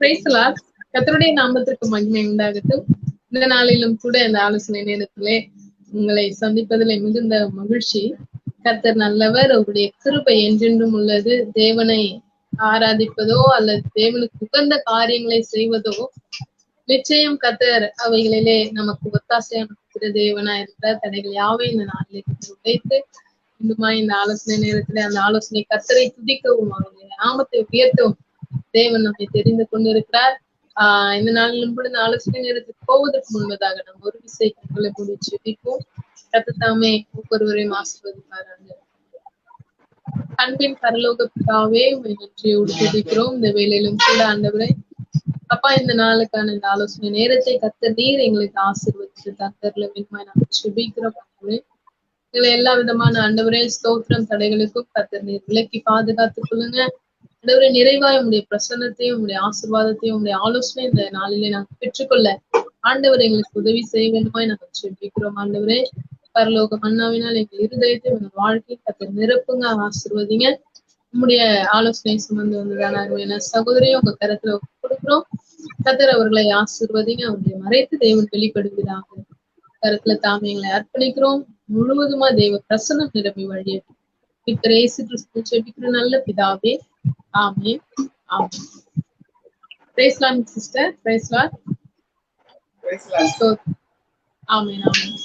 Price the Lord. கர்த்தருடைய நாமத்திற்கு மகிமை உண்டாகட்டும். இந்த நாளிலும் கூட இந்த ஆலோசனை நேரத்திலே உங்களை சந்திப்பதில் மிகுந்த மகிழ்ச்சி. கர்த்தர் நல்லவர், அவருடைய கிருபை என்றென்றும் உள்ளது. தேவனை ஆராதிப்பதோ அல்லது தேவனுக்கு உகந்த காரியங்களை செய்வதோ நிச்சயம் கர்த்தர் அவைகளிலே நமக்கு ஒத்தாசையான தேவனா இருக்கிற தடைகள் யாவை இந்த நாளிலே உடைத்து இன்னுமா இந்த ஆலோசனை நேரத்துல அந்த ஆலோசனை கர்த்தரை துதிக்கவும் அவருடைய நாமத்தை உயர்த்தவும் தேவன் நம்மை தெரிந்து கொண்டிருக்கிறார். இந்த நாளிலும் கூட இந்த ஆலோசனை நேரத்துக்கு போவதற்கு முன்பதாக நம்ம ஒரு விசை கண்களை மூடி ஜெபிப்போம். கர்த்தர் தாமே ஒவ்வொருவரையும் ஆசீர்வதிப்பாராங்க. அன்பின் பரலோக பிதாவே, நன்றியோடு துதிக்கிறோம். இந்த வேளையிலும் கூட ஆண்டவரே அப்பா, இந்த நாளுக்கான இந்த ஆலோசனை நேரத்தை கர்த்தர் நீர் எங்களுக்கு ஆசீர்வதித்து தந்தர்ல வேணுமாய் நாங்கள் ஜெபிக்கிறோம். எங்களை எல்லா விதமான ஆண்டவரே ஸ்தோத்திரம் தடைகளுக்கும் கர்த்தர் நீர் விலக்கி பாதுகாத்துக் கொள்ளுங்க. ஆண்டவரே நிறைவாய் உங்களுடைய பிரசன்னத்தையும் உங்களுடைய ஆசீர்வாதத்தையும் உங்களுடைய ஆலோசனை இந்த நாளிலே நாங்கள் பெற்றுக்கொள்ள ஆண்டவர் எங்களுக்கு உதவி செய்ய வேண்டுமாய் நாங்கள் ஜெபிக்கிறோம். ஆண்டவரே பரலோக மன்னாவினால் எங்கள் இருதயத்தை எங்கள் வாழ்க்கையை கர்த்தர் நிரப்புங்க, ஆசீர்வதிங்க. நம்முடைய ஆலோசனை சுமந்து வந்ததான அருமையான சகோதரியை உங்க கருத்துல கொடுக்கிறோம். கர்த்தர் அவர்களை ஆசீர்வதிங்க, அவர்களை மறைத்து தேவன் வெளிப்படுகிறாங்க. கருத்துல தாமே எங்களை அர்ப்பணிக்கிறோம். முழுவதுமா தேவ பிரசன்னம் நிரம்பி வழியை இயேசு கிறிஸ்து ஜெபிக்கிற நல்ல பிதாவே, ஆமென். ஆமென். Praise the Lord sister. Praise the Lord. Praise the Lord. ஆமென். ஆமென்.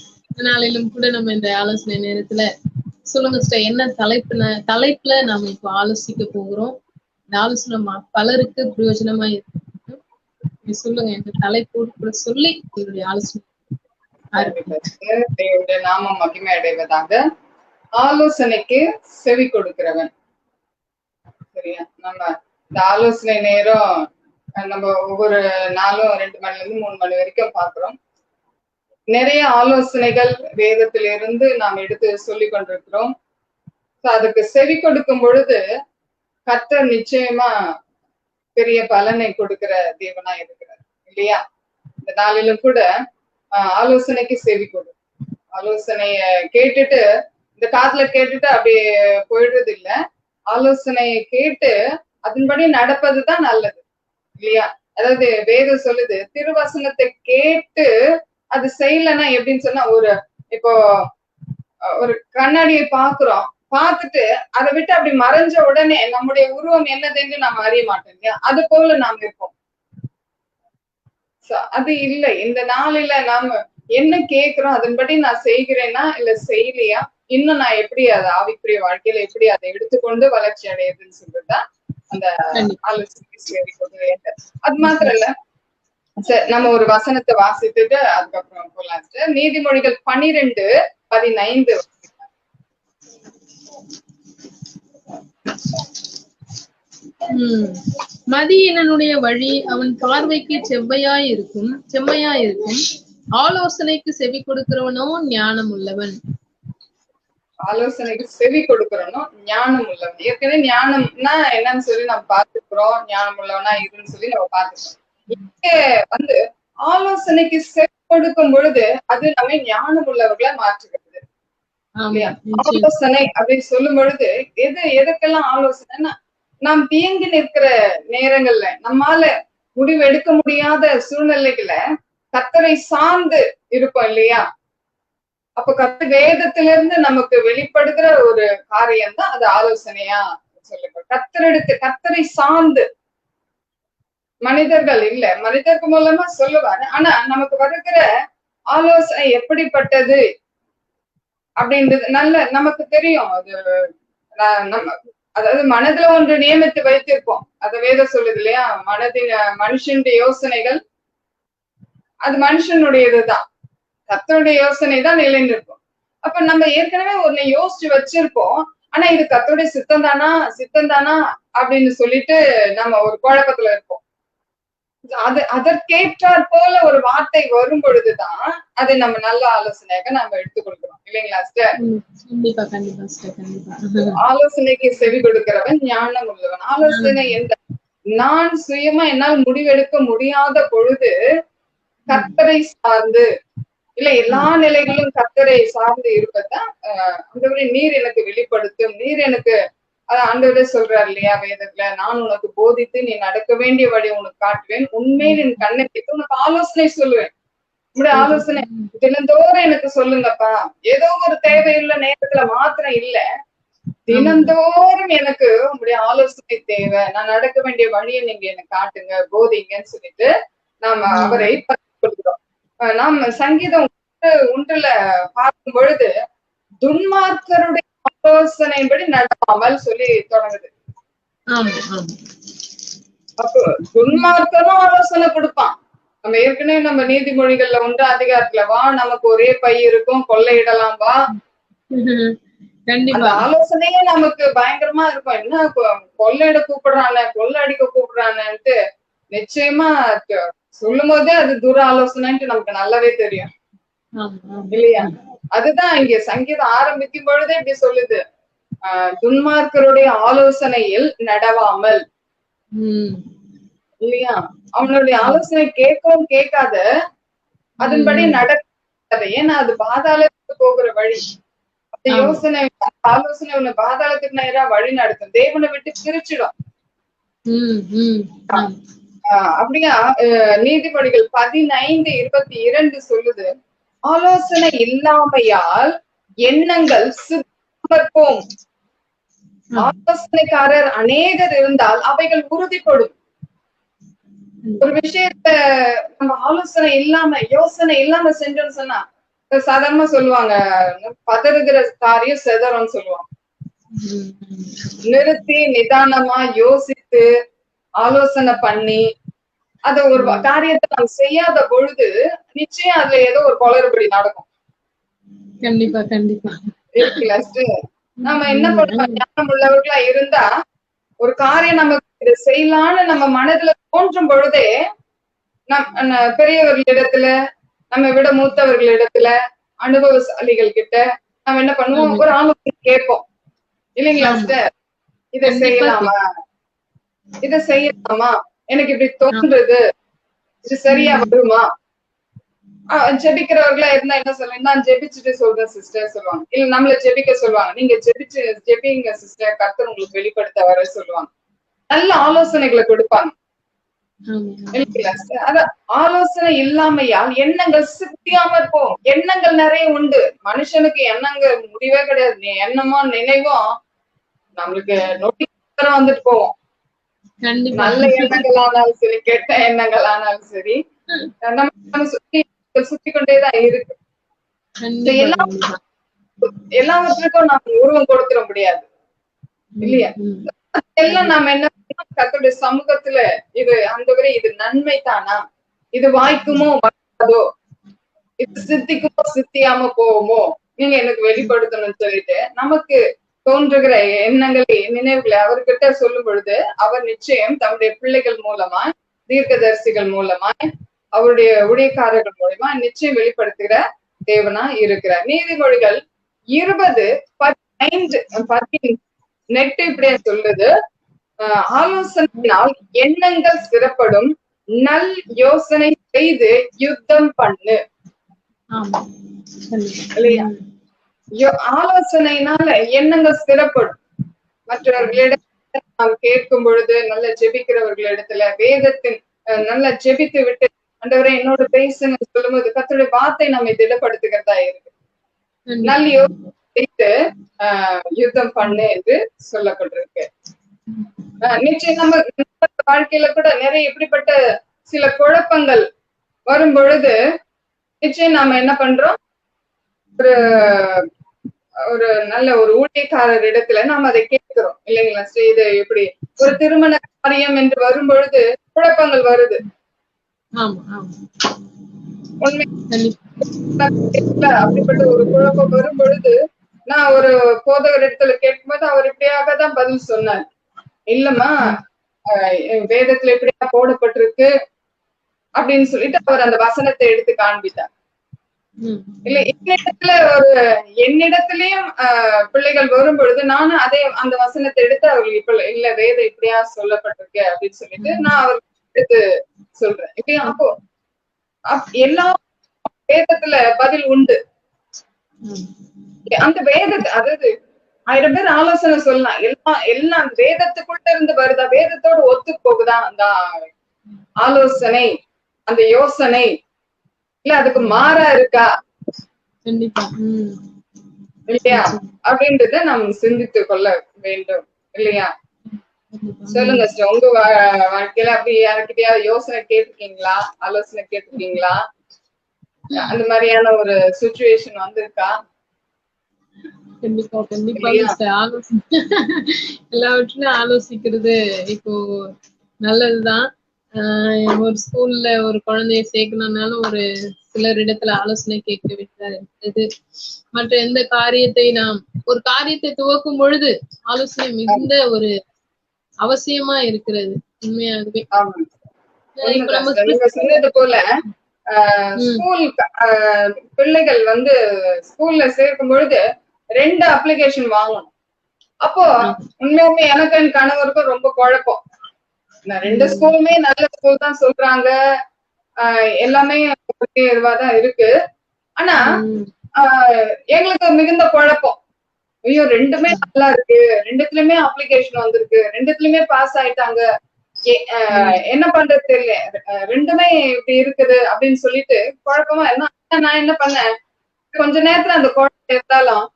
நாளிலும் கூட நம்ம இந்த ஆலோசனை நேரத்துல சொல்லுங்க சிஸ்டர், என்ன தலைப்புல நாம இப்போ ஆலோசிக்க போகிறோம். இந்த ஆலோசனை பலருக்கு பிரயோஜனமா இருக்கு. சொல்லுங்க, இந்த தலைப்போடு கூட சொல்லி உங்களுடைய ஆலோசனை. தேவனுடைய நாமம் மகிமை அடைவதாக. ஆலோசனைக்கு செவி கொடுக்கிறவன். சரியா? நம்ம இந்த ஆலோசனை நேரம் நம்ம ஒவ்வொரு நாளும் 2 மணில இருந்து 3 மணி வரைக்கும் பாக்குறோம். நிறைய ஆலோசனைகள் வேதத்திலிருந்து நாம் எடுத்து சொல்லி கொண்டிருக்கிறோம். அதுக்கு செவி கொடுக்கும் பொழுது கர்த்தர் நிச்சயமா பெரிய பலனை கொடுக்கிற தேவனா இருக்கிறார் இல்லையா? இந்த நாளிலும் கூட ஆலோசனைக்கு செவி கொடு. ஆலோசனைய கேட்டுட்டு இந்த காதுல கேட்டுட்டு அப்படியே போயிடுறது இல்ல. ஆலோசனையை கேட்டு அதன்படி நடப்பதுதான் நல்லது இல்லையா? அதாவது வேதம் சொல்லுது, திருவசனத்தை கேட்டு அது செய்யலன்னா எப்படின்னு சொன்னா, இப்போ ஒரு கண்ணாடியை பாக்குறோம், பார்த்துட்டு அதை விட்டு அப்படி மறைஞ்ச உடனே நம்முடைய உருவம் என்னதுன்னு நாம் அறிய மாட்டோம் இல்லையா? அது போல நாம் இருப்போம். அது இல்லை. இந்த நாளில நாம என்ன கேட்கிறோம், அதன்படி நான் செய்கிறேன்னா இல்ல செய்யலையா, இன்னும் நான் எப்படி அதை ஆவிக்குரிய வாழ்க்கையில எப்படி அதை எடுத்துக்கொண்டு வளர்ச்சி அடையுதுன்னு சொல்லிட்டுதான் அந்த ஆலோசனை. அது மாத்திரம் இல்ல, நம்ம ஒரு வசனத்தை வாசித்துட்டு அதுக்கப்புறம் போலாம். நீதிமொழிகள் 12:15. மதியீனனுடைய வழி அவன் பார்வைக்கு செம்மையாயிருக்கும். ஆலோசனைக்கு செவி கொடுக்கிறவனோ ஞானம் உள்ளவன். ஆலோசனைக்கு செவி கொடுக்கிறவனோ ஞானம் உள்ளவன். ஏற்கனவே ஞானம்னா என்னன்னு சொல்லி நம்ம பார்த்துக்கிறோம். ஞானம் உள்ளவனா இதுன்னு சொல்லி நம்ம பார்த்துக்கிறோம். இங்க ஆலோசனைக்கு செவி கொடுக்கும் பொழுது அது நம்ம ஞானம் உள்ளவர்களை மாற்றுகிறது. ஆலோசனை அப்படின்னு சொல்லும் பொழுது எதுக்கெல்லாம் ஆலோசனைன்னா, நாம் தியங்கி நிற்கிற நேரங்கள்ல, நம்மால முடிவு எடுக்க முடியாத சூழ்நிலைகளை கர்த்தரை சார்ந்து இருப்போம் இல்லையா? அப்ப வேதத்திலிருந்து நமக்கு வெளிப்படுகிற ஒரு காரியம் தான் அது ஆலோசனையா சொல்லப்படும். கர்த்தரை சார்ந்து, மனிதர்கள் இல்ல, மனிதர்கள் மூலமா சொல்லுவாரு. ஆனா நமக்கு வருகிற ஆலோசனை எப்படிப்பட்டது அப்படின்றது நமக்கு தெரியும். அது அதாவது மனதுல ஒன்று நியமித்து வைத்திருப்போம். அத வேதம் சொல்லுது இல்லையா? மனுஷனுடைய யோசனைகள் அது மனுஷனுடையதுதான், கர்த்தருடைய யோசனை தான் நிலைந்து இருக்கும். அப்ப நம்ம ஏற்கனவே ஒன்னு யோசிச்சு வச்சிருப்போம். ஆனா இது கர்த்தருடைய சித்தம் தானா அப்படின்னு சொல்லிட்டு நம்ம ஒரு குழப்பத்துல இருப்போம். அதற்கேற்றாற் போல ஒரு வார்த்தை வரும் பொழுதுதான் அதை நம்ம நல்ல ஆலோசனையாக நம்ம எடுத்துக் கொடுக்கிறோம் இல்லைங்களா சிஸ்டர்? ஆலோசனைக்கு செவி கொடுக்கிறவன் ஞானம் உள்ளவன். ஆலோசனை நான் சுயமா என்னால் முடிவெடுக்க முடியாத பொழுது கர்த்தரை சார்ந்து, இல்ல எல்லா நிலைகளிலும் கர்த்தரை சார்ந்து இருப்பதுதான். நீர் எனக்கு வெளிப்படுத்தும், நீர் எனக்கு ஆண்டவரே சொல்றாரு இல்லையா வேதத்துல, நான் உனக்கு போதித்து நீ நடக்க வேண்டிய வழி உனக்கு காட்டுவேன், உண்மையில் என் கண்ணை வைத்து உனக்கு ஆலோசனை சொல்லுவேன். உங்களுடைய ஆலோசனை தினந்தோறும் எனக்கு சொல்லுங்கப்பா. ஏதோ ஒரு தேவையுள்ள நேரத்துல மாத்திரம் இல்ல, தினந்தோறும் எனக்கு உங்களுடைய ஆலோசனை தேவை, நான் நடக்க வேண்டிய வழியை நீங்க எனக்கு காட்டுங்க, போதிங்கன்னு சொல்லிட்டு நாம அவரை பற்றிக்கொள்கிறோம். நாம் சங்கீதம் 1 பார்க்கும் பொழுது துன்மார்க்கருடைய ஆலோசனைப்படி நடவாமல் சொல்லி தொடங்குது. அப்போ துன்மார்க்கரும் ஆலோசனை கொடுப்பான். நம்ம ஏற்கனவே நம்ம நீதிமொழிகள்ல 1 அதிகாரத்துல வா நமக்கு ஒரே பை இருக்கும் கொள்ளையிடலாம் வா, அந்த ஆலோசனையே நமக்கு பயங்கரமா இருக்கும். என்ன கொள்ளையிட கூப்பிடுறானே, கொள்ளை அடிக்க கூப்பிடுறானேன்ட்டு நிச்சயமா சொல்லும் போதே அது துர ஆலோசனைன்ட்டு நமக்கு நல்லாவே தெரியும் இல்லையா? அதுதான் இங்க சங்கீதம் ஆரம்பிக்கும் பொழுதே இப்படி சொல்லுது, துன்மார்க்கருடைய ஆலோசனையில் நடவாமல் இல்லையா? அவனுடைய ஆலோசனை கேட்கவும் கேட்காத, அதன்படி நடக்காத. ஏன்னா அது பாதாளத்துக்கு போகிற வழி. அந்த யோசனை ஆலோசனை உன்னை பாதாளத்துக்கு நேரா வழி நடத்தும், தேவனை விட்டு பிரிச்சிடும். அப்படியா நீதிமொழிகள் 15:22 சொல்லுது, ஆலோசனை இல்லாமையால் எண்ணங்கள் சித்தப்போம், ஆலோசனைக்காரர் அநேகர் இருந்தால் அவைகள் உறுதிப்படும். ஒரு விஷயத்த நம்ம ஆலோசனை இல்லாம யோசனை இல்லாம செஞ்சோம்னு சொன்னா சாதாரணமா சொல்லுவாங்க, பதறுகிற காரியம் செதறும்னு சொல்லுவாங்க. நிறுத்தி நிதானமா யோசித்து ஆலோசனை பண்ணி அத ஒரு காரியத்தை நம்ம செய்யாத பொழுது நிச்சயம் அதுல ஏதோ ஒரு குளறுபடி நடக்கும். கண்டிப்பா கண்டிப்பா நம்ம என்ன பண்ணுவோம், ஞானம் உள்ளவர்களா இருந்தா ஒரு காரியம் நமக்கு இதை செய்யலான்னு நம்ம மனதுல தோன்றும் பொழுதே பெரியவர்களிடத்துல, நம்ம விட மூத்தவர்களிடத்துல, அனுபவசாலிகள் கிட்ட நம்ம என்ன பண்ணுவோம், ஒரு ஆலோசனை கேட்போம் இல்லைங்களா சிஸ்டர்? இதை செய்யலாமா, இதை செய்யலாமா, எனக்கு இப்படி தோன்றுது, இது சரியா வருமா? ஜெபிக்கிறவர்களா இருந்தா என்ன சொல்லுங்க, நான் ஜெபிச்சுட்டு சொல்றேன் சிஸ்டர் சொல்லுவாங்க. இல்ல நம்மள ஜெபிக்க சொல்லுவாங்க, நீங்க ஜெபிங்க சிஸ்டர், கர்த்தர் உங்களுக்கு வெளிப்படுத்த வர சொல்லுவாங்க. நல்ல ஆலோசனைகளை கொடுப்பாங்க. ஆலோசனை இல்லாமையால் எண்ணங்கள் சித்தியாம இருக்கும். எண்ணங்கள் நிறைய உண்டு மனுஷனுக்கு, எண்ணங்கள் முடிவே கிடையாது. எண்ணமோ நினைவோ நம்மளுக்கு நோட்டிஃபிகேஷன் வந்துட்டு போவோம். நல்ல எண்ணங்கள் ஆனாலும் சரி, கெட்ட எண்ணங்கள் ஆனாலும் சரி, நம்ம சுத்தி கொண்டேதான் இருக்கு. எல்லாவற்றுக்கும் நாம உருவம் கொடுத்துட முடியாது இல்லையா? எல்லாம் நாம என்ன கர்த்தருடைய சமூகத்துல இது ஆண்டவரே இது நன்மை தானா, இது வாய்க்குமோ வராதோ, இது சித்திக்குமோ சித்தியாம போவோமோ, நீங்க எனக்கு வெளிப்படுத்தணும்னு சொல்லிட்டு நமக்கு தோன்றுகிற எண்ணங்களை நினைவுகளை அவர்கிட்ட சொல்லும் பொழுது அவர் நிச்சயம் தம்முடைய பிள்ளைகள் மூலமா, தீர்க்கதரிசிகள் மூலமா, அவருடைய ஊழியக்காரர்கள் மூலமா நிச்சயம் வெளிப்படுத்துகிற தேவனா இருக்கிறார். நீதிமொழிகள் 20:15 நெட் இப்படியே சொல்லுது, ஆலோசனையினால் எண்ணங்கள் ஸ்திரப்படும், நல் யோசனை செய்து யுத்தம் பண்ணு. இல்லையா? ஆலோசனையினால எண்ணங்கள் ஸ்திரப்படும். மற்றவர்களிடத்துல நாம் கேட்கும் பொழுது, நல்ல ஜெபிக்கிறவர்களிடத்துல வேதத்தின் நல்லா ஜெபித்து விட்டு ஆண்டவரே என்னோட பேசுங்க சொல்லும் போது கர்த்தருடைய வார்த்தை நம்மை திடப்படுத்துகிறதா இருக்கு. நல்ல யோசனை செய்து யுத்தம் பண்ணு என்று சொல்லப்பட்டிருக்கு. நிச்சயம் நம்ம வாழ்க்கையில கூட நிறைய இப்படிப்பட்ட சில குழப்பங்கள் வரும் பொழுது நிச்சயம் நாம என்ன பண்றோம், ஒரு நல்ல ஒரு ஊழியக்காரர் இடத்துல நாம அதை கேட்கிறோம் இல்லைங்களா? இது எப்படி ஒரு திருமண காரியம் என்று வரும் பொழுது குழப்பங்கள் வருது. அப்படிப்பட்ட ஒரு குழப்பம் வரும் பொழுது நான் ஒரு போதகர் இடத்துல கேட்கும்போது அவர் இப்படியாக தான் பதில் சொன்னார். இல்லம்மா வேதத்துல இப்படியா போடப்பட்டிருக்கு அப்படின்னு சொல்லிட்டு அவர் அந்த வசனத்தை எடுத்து காண்பித்தார். இல்ல என்னிடத்துல என்னிடத்திலயும் பிள்ளைகள் வரும் பொழுது நானும் அதே அந்த வசனத்தை எடுத்து அவர்களுக்கு இப்ப இல்ல வேதம் இப்படியா சொல்லப்பட்டிருக்கு அப்படின்னு சொல்லிட்டு நான் அவருக்கு எடுத்து சொல்றேன். இப்படியா அப்போ எல்லா வேதத்துல பதில் உண்டு. அந்த வேதத்தை அதாவது 1000 பேர் ஆலோசனை சொல்லலாம். எல்லாம் வேதத்துக்குள்ள இருந்து வருதா, வேதத்தோட ஒத்து போகுதா அந்த ஆலோசனை, அந்த யோசனை, இல்ல அதுக்கு மாறா இருக்கா கண்டிப்பா. இல்லையா அப்படின்றத நாம் சிந்தித்து கொள்ள வேண்டும் இல்லையா? சொல்லுங்க சார், உங்க வாழ்க்கையில அப்படி யாருக்கிட்டயாவது யோசனை கேட்டிருக்கீங்களா, ஆலோசனை கேட்டிருக்கீங்களா? அந்த மாதிரியான ஒரு சுச்சுவேஷன் வந்திருக்கா? கண்டிப்பா கண்டிப்பா சிஸ்டர். எல்லாவற்றையும் ஆலோசிக்கிறது இப்போ நல்லதுதான். ஒரு ஸ்கூல்ல ஒரு குழந்தைய சேர்க்கணும்னாலும் ஒரு சிலரிடத்துல ஆலோசனை கேட்க வேண்டியதா இருக்கிறது. மற்ற எந்த காரியத்தை நாம் ஒரு காரியத்தை துவக்கும் பொழுது ஆலோசனை மிகுந்த ஒரு அவசியமா இருக்கிறது உண்மையாகவே. இப்ப நம்ம நீங்க சொன்னது போல ஸ்கூல் பிள்ளைகள் வந்து ஸ்கூல்ல சேர்க்கும் பொழுது 2 அப்ளிகேஷன் வாங்கணும். அப்போ உண்மையுமே எனக்கு என் கணவருக்கும் ரொம்ப குழப்பம். 2 ஸ்கூலுமே நல்ல ஸ்கூல் தான் சொல்றாங்க, எல்லாமே இதுவாதான் இருக்கு. ஆனா எங்களுக்கு மிகுந்த குழப்பம். ஐயோ 2மே நல்லா இருக்கு, 2த்துலயுமே அப்ளிகேஷன் வந்திருக்கு, 2த்துலயுமே பாஸ் ஆயிட்டாங்க, என்ன பண்றது தெரியல, 2மே இப்படி இருக்குது அப்படின்னு சொல்லிட்டு குழப்பமா நான் என்ன பண்ணேன், கொஞ்ச நேரத்துல அந்த குழப்பம் இருந்தாலும்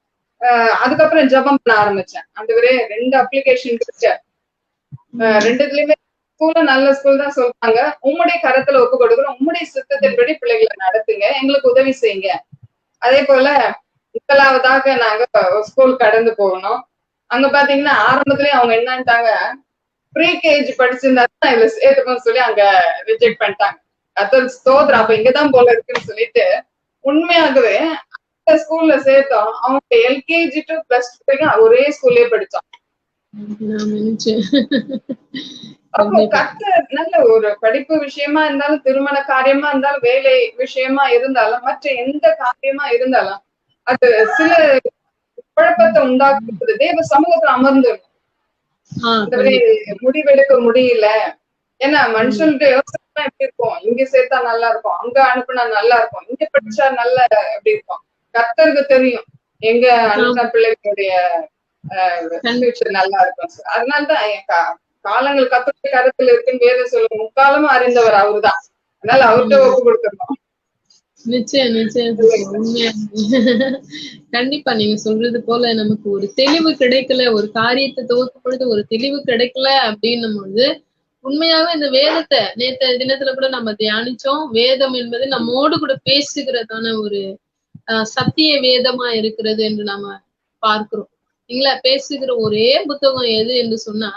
அதுக்கப்புறம் ஜெபம் பண்ண ஆரம்பிச்சேன். ஆண்டவரே 2 அப்ளிகேஷன் இருக்கு, 2த்துலயுமே ஸ்கூலும் நல்ல ஸ்கூல் தான் சொல்றாங்க, உம்முடைய கரத்துல ஒப்பு கொடுக்குறோம், உம்முடைய சித்தத்தின்படி பிள்ளைகளை நடத்துங்க, எங்களுக்கு உதவி செய்யுங்க. அதே போல முதலாவதாக நாங்க ஸ்கூல் கடந்து போகணும். அங்க பாத்தீங்கன்னா ஆரம்பத்திலேயே அவங்க என்னன்ட்டாங்க, ப்ரீ கேஜி படிச்சிருந்தா தான் இதுல சேர்த்துக்கணும்னு சொல்லி அங்க ரிஜெக்ட் பண்ணிட்டாங்க. அத்தர் ஸ்தோத்திரம், அப்ப இங்கதான் போல இருக்குன்னு சொல்லிட்டு உண்மையாகவே அந்த ஸ்கூல்ல சேர்த்தோம். அவங்க எல்கேஜி டு பிளஸ் 2 வரைக்கும் ஒரே ஸ்கூல்லயே படிச்சோம். அப்போ கர்த்தர் நல்ல ஒரு படிப்பு விஷயமா இருந்தாலும், திருமண காரியமா இருந்தாலும், வேலை விஷயமா இருந்தாலும், மற்ற எந்த காரியமா இருந்தாலும் அது சில குழப்பத்தை உண்டாக்குறது தேவ சமூகத்துல அமர்ந்து முடிவெடுக்க முடியல. ஏன்னா மனுஷனுடைய யோசனை எப்படி இருக்கும், இங்க சேர்த்தா நல்லா இருக்கும், அங்க அனுப்புனா நல்லா இருக்கும், இங்க படிச்சா நல்ல எப்படி இருக்கும். கர்த்தருக்கு தெரியும் எங்க அனுப்பின பிள்ளைகளுடைய ஃபியூச்சர் நல்லா இருக்கும். அதனாலதான் காலங்கள் கர்த்தருடைய கருத்துல இருக்குன்னு வேதம் சொல்லுங்க, முக்காலமும் அறிந்தவர் அவருதான். அதனால அவர்கிட்ட ஒப்பு கொடுத்துருந்தோம். நிச்சயம் நிச்சயம் உண்மையா. கண்டிப்பா நீங்க சொல்றது போல நமக்கு ஒரு தெளிவு கிடைக்கல, ஒரு காரியத்தை துவக்கும் பொழுது ஒரு தெளிவு கிடைக்கல அப்படின்னும் பொழுது உண்மையாவே இந்த வேதத்தை நேற்று தினத்துல கூட நம்ம தியானிச்சோம். வேதம் என்பது நம்மோடு கூட பேசுகிறதான ஒரு சத்திய வேதமா இருக்கிறது என்று நாம பார்க்கிறோம் இல்லைங்களா? பேசுகிற ஒரே புத்தகம் எது என்று சொன்னா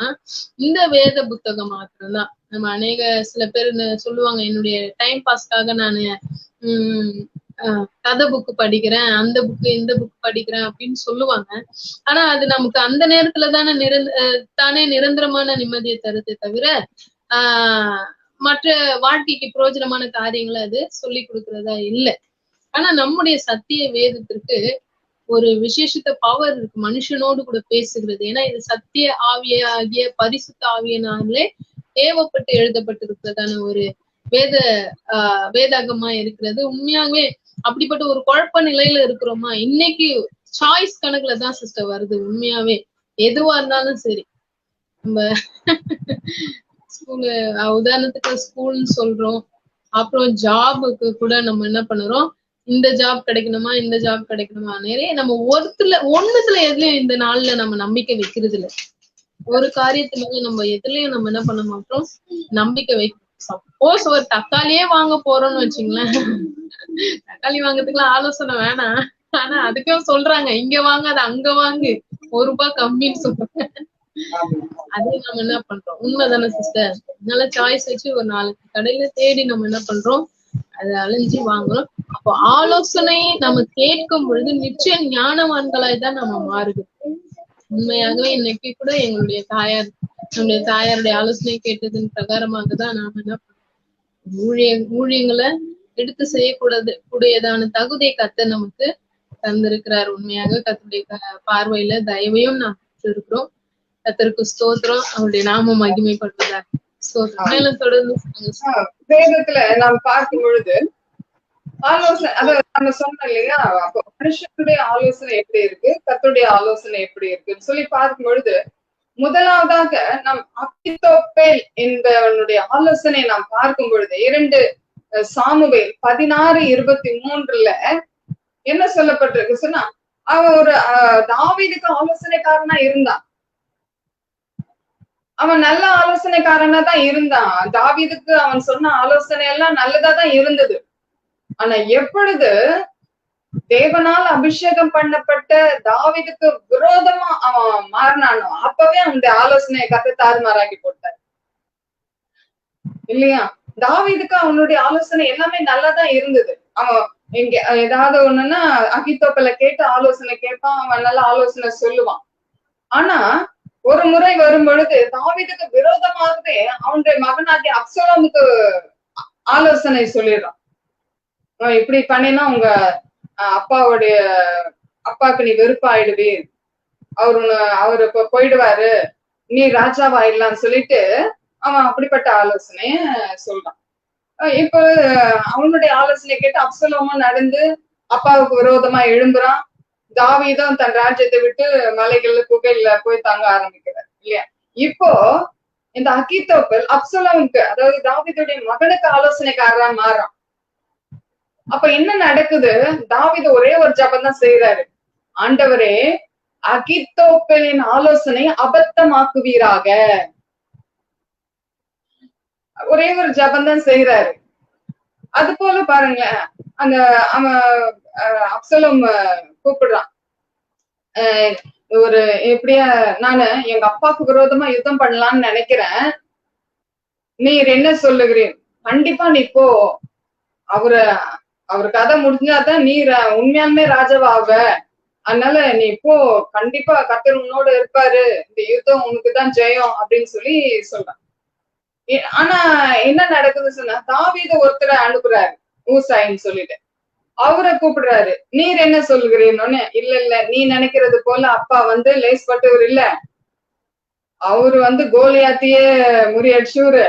இந்த வேத புத்தகம் மாத்திரம்தான். நம்ம சில பேர் சொல்லுவாங்க, என்னுடைய டைம் பாஸ்க்காக நானு கதை புக்கு படிக்கிறேன், அந்த புக்கு இந்த புக் படிக்கிறேன் அப்படின்னு சொல்லுவாங்க. ஆனா அது நமக்கு அந்த நேரத்துல தானே நிரந்தரமான நிம்மதியை தருதே தவிர மற்ற வாழ்க்கைக்கு பிரயோஜனமான காரியங்களை அது சொல்லி கொடுக்கறதா இல்லை. ஆனா நம்முடைய சத்திய வேதத்திற்கு ஒரு விசேஷத்த பவர் இருக்கு, மனுஷனோடு கூட பேசுகிறது. ஏன்னா இது சத்திய ஆவியாகிய பரிசுத்த ஆவியனாலே ஏவப்பட்டு எழுதப்பட்டிருக்கிறதான ஒரு வேதாகமா இருக்கிறது. உண்மையாவே அப்படிப்பட்ட ஒரு குழப்ப நிலையில இருக்கிறோமா? இன்னைக்கு சாய்ஸ் கணக்குல தான் சிஸ்டர் வருது. உண்மையாவே எதுவா இருந்தாலும் சரி, நம்ம ஸ்கூலு உதாரணத்துக்கு ஸ்கூல்னு சொல்றோம், அப்புறம் ஜாபுக்கு கூட நம்ம என்ன பண்ணுறோம், இந்த ஜாப் கிடைக்கணுமா இந்த ஜாப் கிடைக்கணுமா, நிறைய நம்ம ஒண்ணுத்துல எதுலயும் இந்த நாள்ல நம்ம நம்பிக்கை வைக்கிறது இல்லை. ஒரு காரியத்து மேல நம்ம எதுலயும் நம்ம என்ன பண்ண மாட்டோம், நம்பிக்கை வைக்க. சப்போஸ் ஒரு தக்காளியே வாங்க போறோம்னு வச்சுங்களேன், தக்காளி வாங்கறதுக்குலாம் ஆலோசனை வேணாம், ஆனா அதுக்கும் சொல்றாங்க இங்க வாங்க அது அங்க வாங்கு, ₹1 கம்மின்னு சொல்றாங்க. அதே நம்ம என்ன பண்றோம், உண்மைதானே சிஸ்டர்? நல்ல சாய்ஸ் வச்சு ஒரு 4 கடையில தேடி நம்ம என்ன பண்றோம், அதை அழிஞ்சு வாங்குறோம். அப்போ ஆலோசனை நம்ம கேட்கும் பொழுது நிச்சயம் ஞானவான்களாய் தான் நம்ம மாறுகிறோம். உண்மையாகவே இன்னைக்கு கூட நம்முடைய தாயாருடைய ஆலோசனை கேட்டதன் பிரகாரமாக தான் நாம என்ன பண்றோம், ஊழியங்களை எடுத்து செய்யக்கூடாதுடையதான தகுதியை கர்த்தர் நமக்கு தந்திருக்கிறார். உண்மையாக கர்த்தருடைய பார்வையில தயவையும் நாம் இருக்கிறோம். கர்த்தருக்கு ஸ்தோத்திரம், அவருடைய நாமம் மகிமைப்படுவதாக. ஸ்தோத்திரம். மேலும் தொடர்ந்து வேதத்துல நாம் பார்க்கும் பொழுது ஆலோசனை அத நம்ம சொன்னோம் இல்லையா? அப்போ மனுஷனுடைய ஆலோசனை எப்படி இருக்கு, கர்த்தருடைய ஆலோசனை எப்படி இருக்குன்னு சொல்லி பார்க்கும் பொழுது, முதலாவதாக நாம் அகித்தோப்பேல் என்பவனுடைய ஆலோசனை நாம் பார்க்கும் பொழுது 2 சாமுவேல் 16:23 என்ன சொல்லப்பட்டிருக்கு சொன்னா, அவன் ஒரு தாவீதுக்கு ஆலோசனைக்காரனா இருந்தான். அவன் நல்ல ஆலோசனைக்காரனா தான் இருந்தான். தாவீதுக்கு அவன் சொன்ன ஆலோசனை எல்லாம் நல்லதா தான் இருந்தது. ஆனா எப்பொழுது தேவனால் அபிஷேகம் பண்ணப்பட்ட தாவீதுக்கு விரோதமா அவன் மாறினானோ, அப்பவே அவனுடைய ஆலோசனையை கர்த்தர் தாறுமாறாக்கி போட்டார் இல்லையா? தாவீதுக்கு அவனுடைய ஆலோசனை எல்லாமே நல்லாதான் இருந்தது. அவன் இங்க ஏதாவது ஒண்ணுன்னா அகித்தோப்பல கேட்டு ஆலோசனை கேட்பான், அவன் நல்ல ஆலோசனை சொல்லுவான். ஆனா ஒரு முறை வரும் பொழுது தாவீதுக்கு விரோதமாகவே அவனுடைய மகனாகிய அப்சலோமுக்கு ஆலோசனை சொல்லிடுறான். இப்படி பண்ணினா உங்க அப்பாவுடைய அப்பாவுக்கு நீ வெறுப்பாயிடுவே, அவரு போயிடுவாரு, நீ ராஜாவாயிடலாம்னு சொல்லிட்டு அவன் அப்படிப்பட்ட ஆலோசனைய சொல்றான். இப்ப அவனுடைய ஆலோசனை கேட்டு அப்சலோமும் நடந்து அப்பாவுக்கு விரோதமா எழும்புறான். தாவீதும் தன் ராஜ்யத்தை விட்டு மலைகள்ல குகையில போய் தங்க ஆரம்பிக்கிறார் இல்லையா? இப்போ இந்த அகித்தோப்பல் அப்சலோமுக்கு, அதாவது தாவீதுடைய மகனுக்கு ஆலோசனைக்காரரா மாறான். அப்ப என்ன நடக்குது? தாவீது ஒரே ஒரு ஜபம் தான் செய்யறாரு. ஆண்டவரே, அகித்தோப்பலின் ஆலோசனை அபத்தமாக்குவீராக. ஒரே ஒரு ஜபம் தான் செய்யறாரு. அது போல பாருங்களேன், அந்த அவன் அப்சலோம் கூப்பிடுறான். ஒரு எப்படியா நானு எங்க அப்பாவுக்கு விரோதமா யுத்தம் பண்ணலாம்னு நினைக்கிறேன், நீர் என்ன சொல்லுகிறீர்? கண்டிப்பா நீ போ, அவரு கதை முடிஞ்சாதான் நீ உண்மையாலுமே ராஜாவாவ, அதனால நீ போ, கண்டிப்பா கர்த்தர் உன்னோட இருப்பாரு, இந்த யுத்தம் உனக்குதான் ஜெயம் அப்படின்னு சொல்லி சொல்றான். ஆனா என்ன நடக்குது சொன்னா, தாவீது ஒருத்தரை அனுப்புறாரு ஊசாயின்னு சொல்லிட்டு, அவரை கூப்பிடுறாரு. நீர் என்ன சொல்லுகிறீன்னு. இல்ல நீ நினைக்கிறது போல அப்பா லேஸ்பட்டவர் இல்ல, அவரு கோலியாத்தியே முறியடிச்சவரு.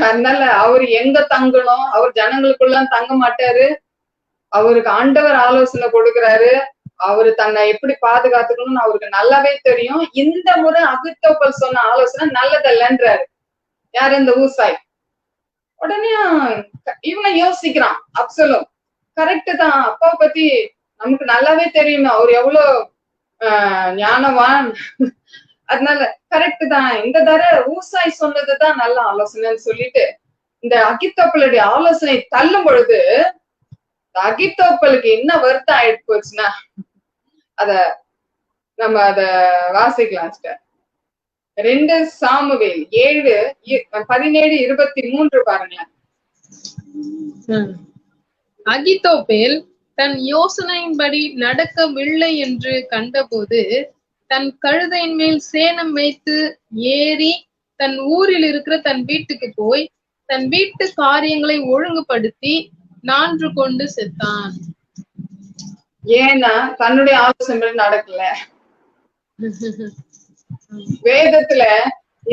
அதனால அவரு எங்க தங்கணும், அவர் ஜனங்களுக்குள்ள தங்க மாட்டாரு, அவருக்கு ஆண்டவர் ஆலோசனை கொடுக்கிறாரு, அவரு தன்னை எப்படி பாதுகாத்துக்கணும்னு அவருக்கு நல்லாவே தெரியும். இந்த முறை அகித்தோப்பல் சொன்ன ஆலோசனை நல்லதல்லன்றாரு. யாரு? இந்த ஊசாய். உடனே இவனை யோசிக்கிறான் அப்சலோம், கரெக்ட் தான், அப்பாவை பத்தி நமக்கு நல்லாவே தெரியுமே, அவர் எவ்வளவு ஞானவான், அதனால கரெக்ட் தான், இந்த தடவை ஊசாய் சொன்னதுதான் நல்ல ஆலோசனைன்னு சொல்லிட்டு இந்த அகித்தோப்பலுடைய ஆலோசனை தள்ளும் பொழுது அகித்தோப்பலுக்கு என்ன வருத்தம் ஆயிட்டு போச்சுன்னா, நம்ம அத வாசிக்கலாம். 2 சாமுவேல் 7:17-23 பாருங்களேன். அகித்தோப்பேல் தன் யோசனையின்படி நடக்கவில்லை என்று கண்டபோது தன் கழுதையின் மேல் சேணம் வைத்து ஏறி தன் ஊரில் இருக்கிற தன் வீட்டுக்கு போய் தன் வீட்டு காரியங்களை ஒழுங்குபடுத்தி 4 கொண்டு செத்தான். ஏன்னா தன்னுடைய ஆலோசனை நடக்கல. வேதத்துல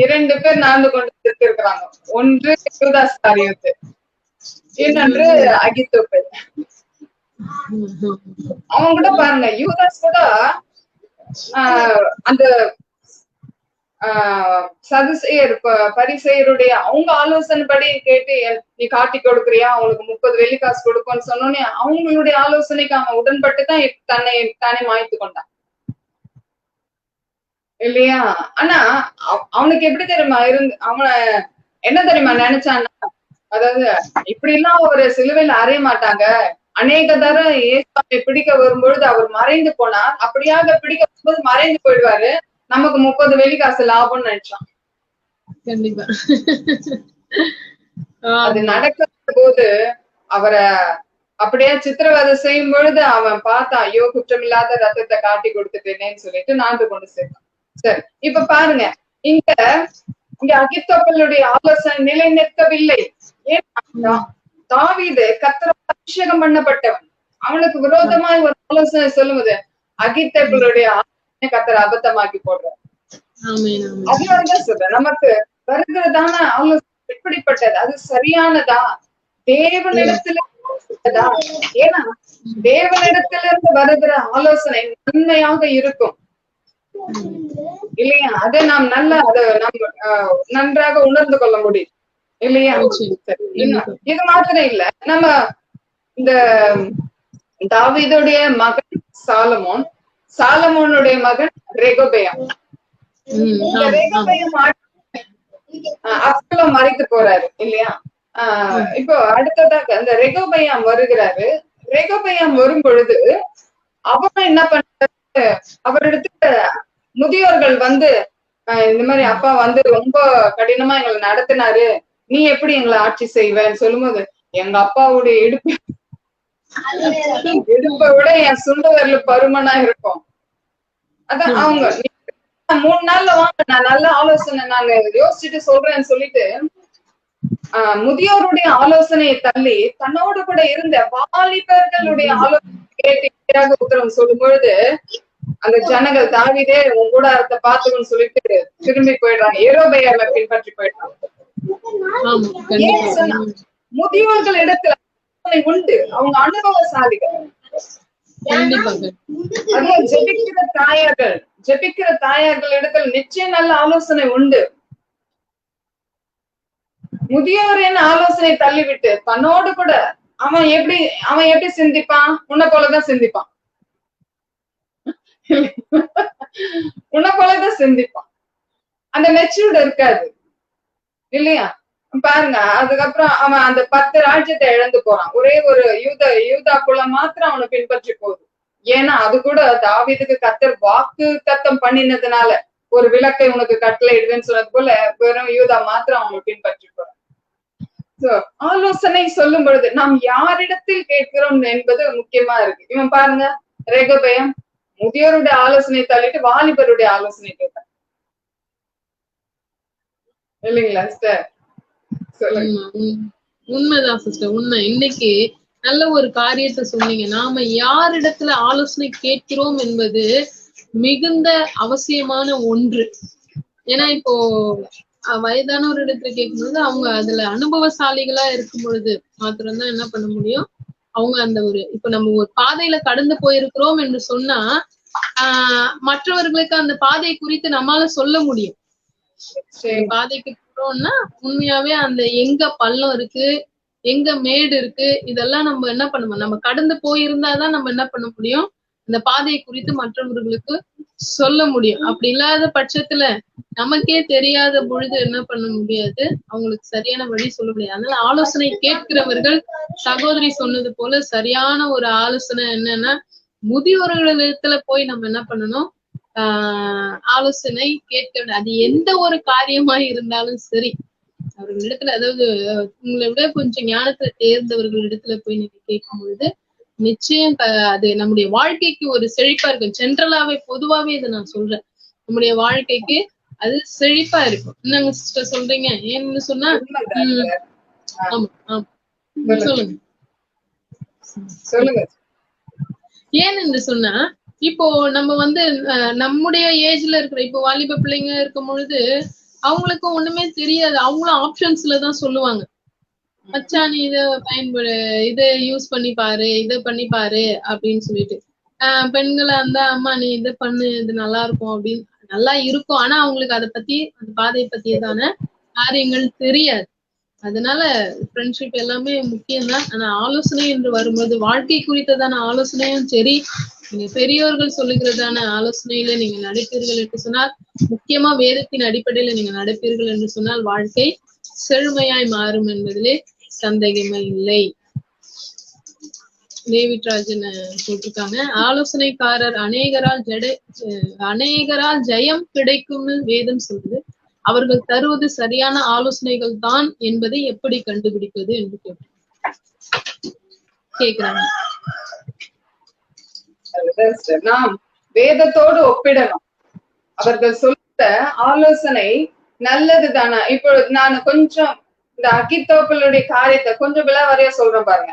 2 பேர் 4 கொண்டு செத்திருக்கிறாங்க. ஒன்று யூதாஸ் காரியத்து, இன்னொன்று அகித்தோப்பேல். அவங்க கூட பாருங்க, யூதாஸ் கூட அந்த சதுசேயர் பரிசேயருடைய அவங்க ஆலோசனை படி கேட்டு நீ காட்டி கொடுக்குறியா, அவனுக்கு 30 வெள்ளிக்காசு கொடுப்போன்னு சொன்னோன்னே அவங்களுடைய ஆலோசனைக்கு அவன் உடன்பட்டுதான் தானே மாய்த்து கொண்டான் இல்லையா? ஆனா அவனுக்கு எப்படி தெரியுமா அவனை என்ன தெரியுமா நினைச்சான்னா, அதாவது இப்படி எல்லாம் ஒரு சிலுவையில அறைய மாட்டாங்க, அநேக தரம் இயேசுவை பிடிக்க வரும்பொழுது அவர் மறைந்து போனார், அப்படியாக பிடிக்க வரும்போது மறைந்து போயிடுவாரு, நமக்கு 30 வெள்ளிக்காசு லாபம்னு நினைச்சான். கண்டிப்பா அது நடக்கும் போது அவரை அப்படியே சித்திரவதை செய்யும் பொழுது அவன் பார்த்தான், ஐயோ குற்றமில்லாத ரத்தத்தை காட்டி கொடுத்துட்டேனேன்னு சொல்லிட்டு 4 கொண்டு சேர்த்தான். சரி, இப்ப பாருங்க, இங்க அகித்தோப்பலுடைய ஆலோசனை நிலை நிற்கவில்லை. ஏன்னா தாவீது கர்த்தரால் அபிஷேகம் பண்ணப்பட்டவன், அவனுக்கு விரோதமாய் ஒரு ஆலோசனை சொல்லுவது அகித்தோப்பலுடைய ஆலோசனை கர்த்தர் அபத்தமாக்கி போடுறார். அதனாலதான் சொல்றேன், நமக்கு வருகிறதான ஆலோசனை எப்படிப்பட்டது, அது சரியானதா, தேவனிடத்துல ஏன்னா தேவனிடத்திலிருந்து வருகிற ஆலோசனை நன்மையாக இருக்கும் இல்லையா? அதை நாம் நன்றாக உணர்ந்து கொள்ள முடியும் இல்லையா? இது மாத்திரம் இல்ல, நம்ம இந்த தாவீதுடைய மகன் சாலமோனுடைய மகன் ரெகொபெயாம். இந்த ரெகொபெயாம் அப்சலோம் மறைத்து போறாரு இல்லையா? இப்போ அடுத்ததாக இந்த ரெகொபெயாம் வருகிறாரு. ரெகொபெயாம் வரும் பொழுது அவரும் என்ன பண்றாரு, அவரிடத்துல முதியோர்கள் வந்து இந்த மாதிரி அப்பா வந்து ரொம்ப கடினமா எங்களை நடத்தினாரு, நீ எப்படி எங்களை ஆட்சி செய்வேன்னு சொல்லும்போது, எங்க அப்பாவுடைய இடுப்பை விட என் சுண்டு வரல பருமனா இருக்கும். அதான் அவங்க 3 நாள்ல வாங்க, நான் நல்ல ஆலோசனை நாங்க யோசிச்சுட்டு சொல்றேன்னு சொல்லிட்டு முதியோருடைய ஆலோசனையை தள்ளி தன்னோடு கூட இருந்த வாலிபர்களுடைய ஆலோசனை கேட்டு உத்தரவு சொல்லும் பொழுது அந்த ஜனங்கள் தாவீதே உன் கூடாரத்தை பாத்துக்கணும்னு சொல்லிட்டு திரும்பி போயிடுறாங்க, யெரொபெயாமை பின்பற்றி போயிடுறாங்க. முதியோர்கள் இடத்துல உண்டு, அவங்க அனுபவசாலிகள். அதுவும் ஜெபிக்கிற தாயார்கள் இடத்துல நிச்சயம் நல்ல ஆலோசனை உண்டு. முதியோரின் ஆலோசனை தள்ளிவிட்டு தன்னோடு கூட அவன் எப்படி சிந்திப்பான், உன்னை போலதான் சிந்திப்பான், உன்னை போலதான் சிந்திப்பான். அந்த மெச்சூர்டு இருக்காது இல்லையா? பாருங்க, அதுக்கப்புறம் அவன் அந்த 10 ராஜ்யத்தை இழந்து போறான். ஒரே ஒரு யூதா குலம் மாத்திரம் அவனை பின்பற்றி போகுது. ஏன்னா அது கூட தாவீதுக்கு கர்த்தர் வாக்கு தத்தம் பண்ணினதுனால ஒரு விளக்கை உனக்கு கட்டளை இடுவேன்னு சொன்னது போல வெறும் யூதா மாத்திரம் அவனை பின்பற்றி போறான். ஆலோசனை சொல்லும் பொழுது நாம் யாரிடத்தில் கேட்கிறோம் என்பது முக்கியமா இருக்கு. இவன் பாருங்க, ரெகொபெயாம் முதியோருடைய ஆலோசனை தள்ளிட்டு வாலிபருடைய ஆலோசனை கேட்டான் இல்லைங்களா சிஸ்டர்? உண்மைதான் சிஸ்டர், உண்மை. இன்னைக்கு நல்ல ஒரு காரியத்தை சொன்னீங்க. நாம யாரிடத்துல ஆலோசனை கேட்கிறோம் என்பது மிகுந்த அவசியமான ஒன்று. ஏன்னா இப்போ வயதான ஒரு இடத்துல கேட்கும்போது அவங்க அதுல அனுபவசாலிகளா இருக்கும் பொழுது மாத்திரம்தான் என்ன பண்ண முடியும். அவங்க அந்த இப்ப நம்ம ஒரு பாதையில கடந்து போயிருக்கிறோம் என்று சொன்னா மற்றவர்களுக்கு அந்த பாதை குறித்து நம்மளால சொல்ல முடியும். பாதைக்கு போறோம்னா உண்மையாவே அந்த எங்க பள்ளம் இருக்கு, எங்க மேடு இருக்கு, இதெல்லாம் நம்ம என்ன பண்ணுவோம், நம்ம கடந்து போயிருந்தாதான் நம்ம என்ன பண்ண முடியும், இந்த பாதையை குறித்து மற்றவர்களுக்கு சொல்ல முடியும். அப்படி இல்லாத பட்சத்துல நமக்கே தெரியாத பொழுது என்ன பண்ண முடியாது, அவங்களுக்கு சரியான வழி சொல்ல முடியாது. அதனால ஆலோசனை கேட்கிறவர்கள், சகோதரி சொன்னது போல சரியான ஒரு ஆலோசனை என்னன்னா, முதியோர்களிடத்துல போய் நம்ம என்ன பண்ணணும், ஆலோசனை கேட்க. அது எந்த ஒரு காரியமா இருந்தாலும் சரி, அவர்களிடத்துல, அதாவது உங்களை விட கொஞ்சம் ஞானத்துல தேர்ந்தவர்கள் இடத்துல போய் நீங்க கேட்கும் பொழுது நிச்சயம் அது நம்முடைய வாழ்க்கைக்கு ஒரு செழிப்பா இருக்கும். ஜென்ரலாவே பொதுவாவே இதை நான் சொல்றேன், நம்முடைய வாழ்க்கைக்கு அது செழிப்பா இருக்கும். என்னங்க சிஸ்டர் சொல்றீங்க? ஏன்னு சொன்னா ஆமா ஆமா சொல்லுங்க சொல்லுங்க. ஏன்னு என்று சொன்னா, இப்போ நம்ம நம்முடைய ஏஜ்ல இருக்கிற இப்போ வாலிப பிள்ளைங்க இருக்கும் பொழுது அவங்களுக்கு ஒண்ணுமே தெரியாது. அவங்களும் ஆப்ஷன்ஸ்லதான் சொல்லுவாங்க, மச்சா நீ இதை யூஸ் பண்ணி பாரு, இதை பண்ணி பாரு அப்படின்னு சொல்லிட்டு. பெண்களா இருந்தா அம்மா நீ இதை பண்ணு, இது நல்லா இருக்கும் அப்படின்னு, நல்லா இருக்கும். ஆனா அவங்களுக்கு அதை பத்தி, அந்த பாதையை பத்தியதான காரியங்கள் தெரியாது. அதனால ஃப்ரெண்ட்ஷிப் எல்லாமே முக்கியம்தான். ஆனா ஆலோசனை என்று வரும்போது வாழ்க்கை குறித்ததான ஆலோசனையும் சரி, நீங்க பெரியோர்கள் சொல்லுகிறதான ஆலோசனையில நீங்க நடப்பீர்கள் என்று சொன்னால், முக்கியமா வேதத்தின் அடிப்படையில நீங்க நடப்பீர்கள் என்று சொன்னால் வாழ்க்கை செழுமையாய் மாறும் என்பதிலே சந்தேகமே இல்லை. டேவிட்ராஜன் போட்டிருக்காங்க, ஆலோசனைக்காரர் அநேகரால் ஜெயம் கிடைக்கும்னு வேதம் சொல்லுது. அவர்கள் தருவது சரியான ஆலோசனைகள் தான் என்பதை எப்படி கண்டுபிடிப்பது என்று கேக்குறாங்க. நாம் வேதத்தோடு ஒப்பிடணும். அவர்கள் சொல்ற ஆலோசனை நல்லது தானா? இப்போ நான் கொஞ்சம் இந்த அகித்தோப்பலுடைய காரியத்தை கொஞ்சம் விளவரையா சொல்றேன் பாருங்க.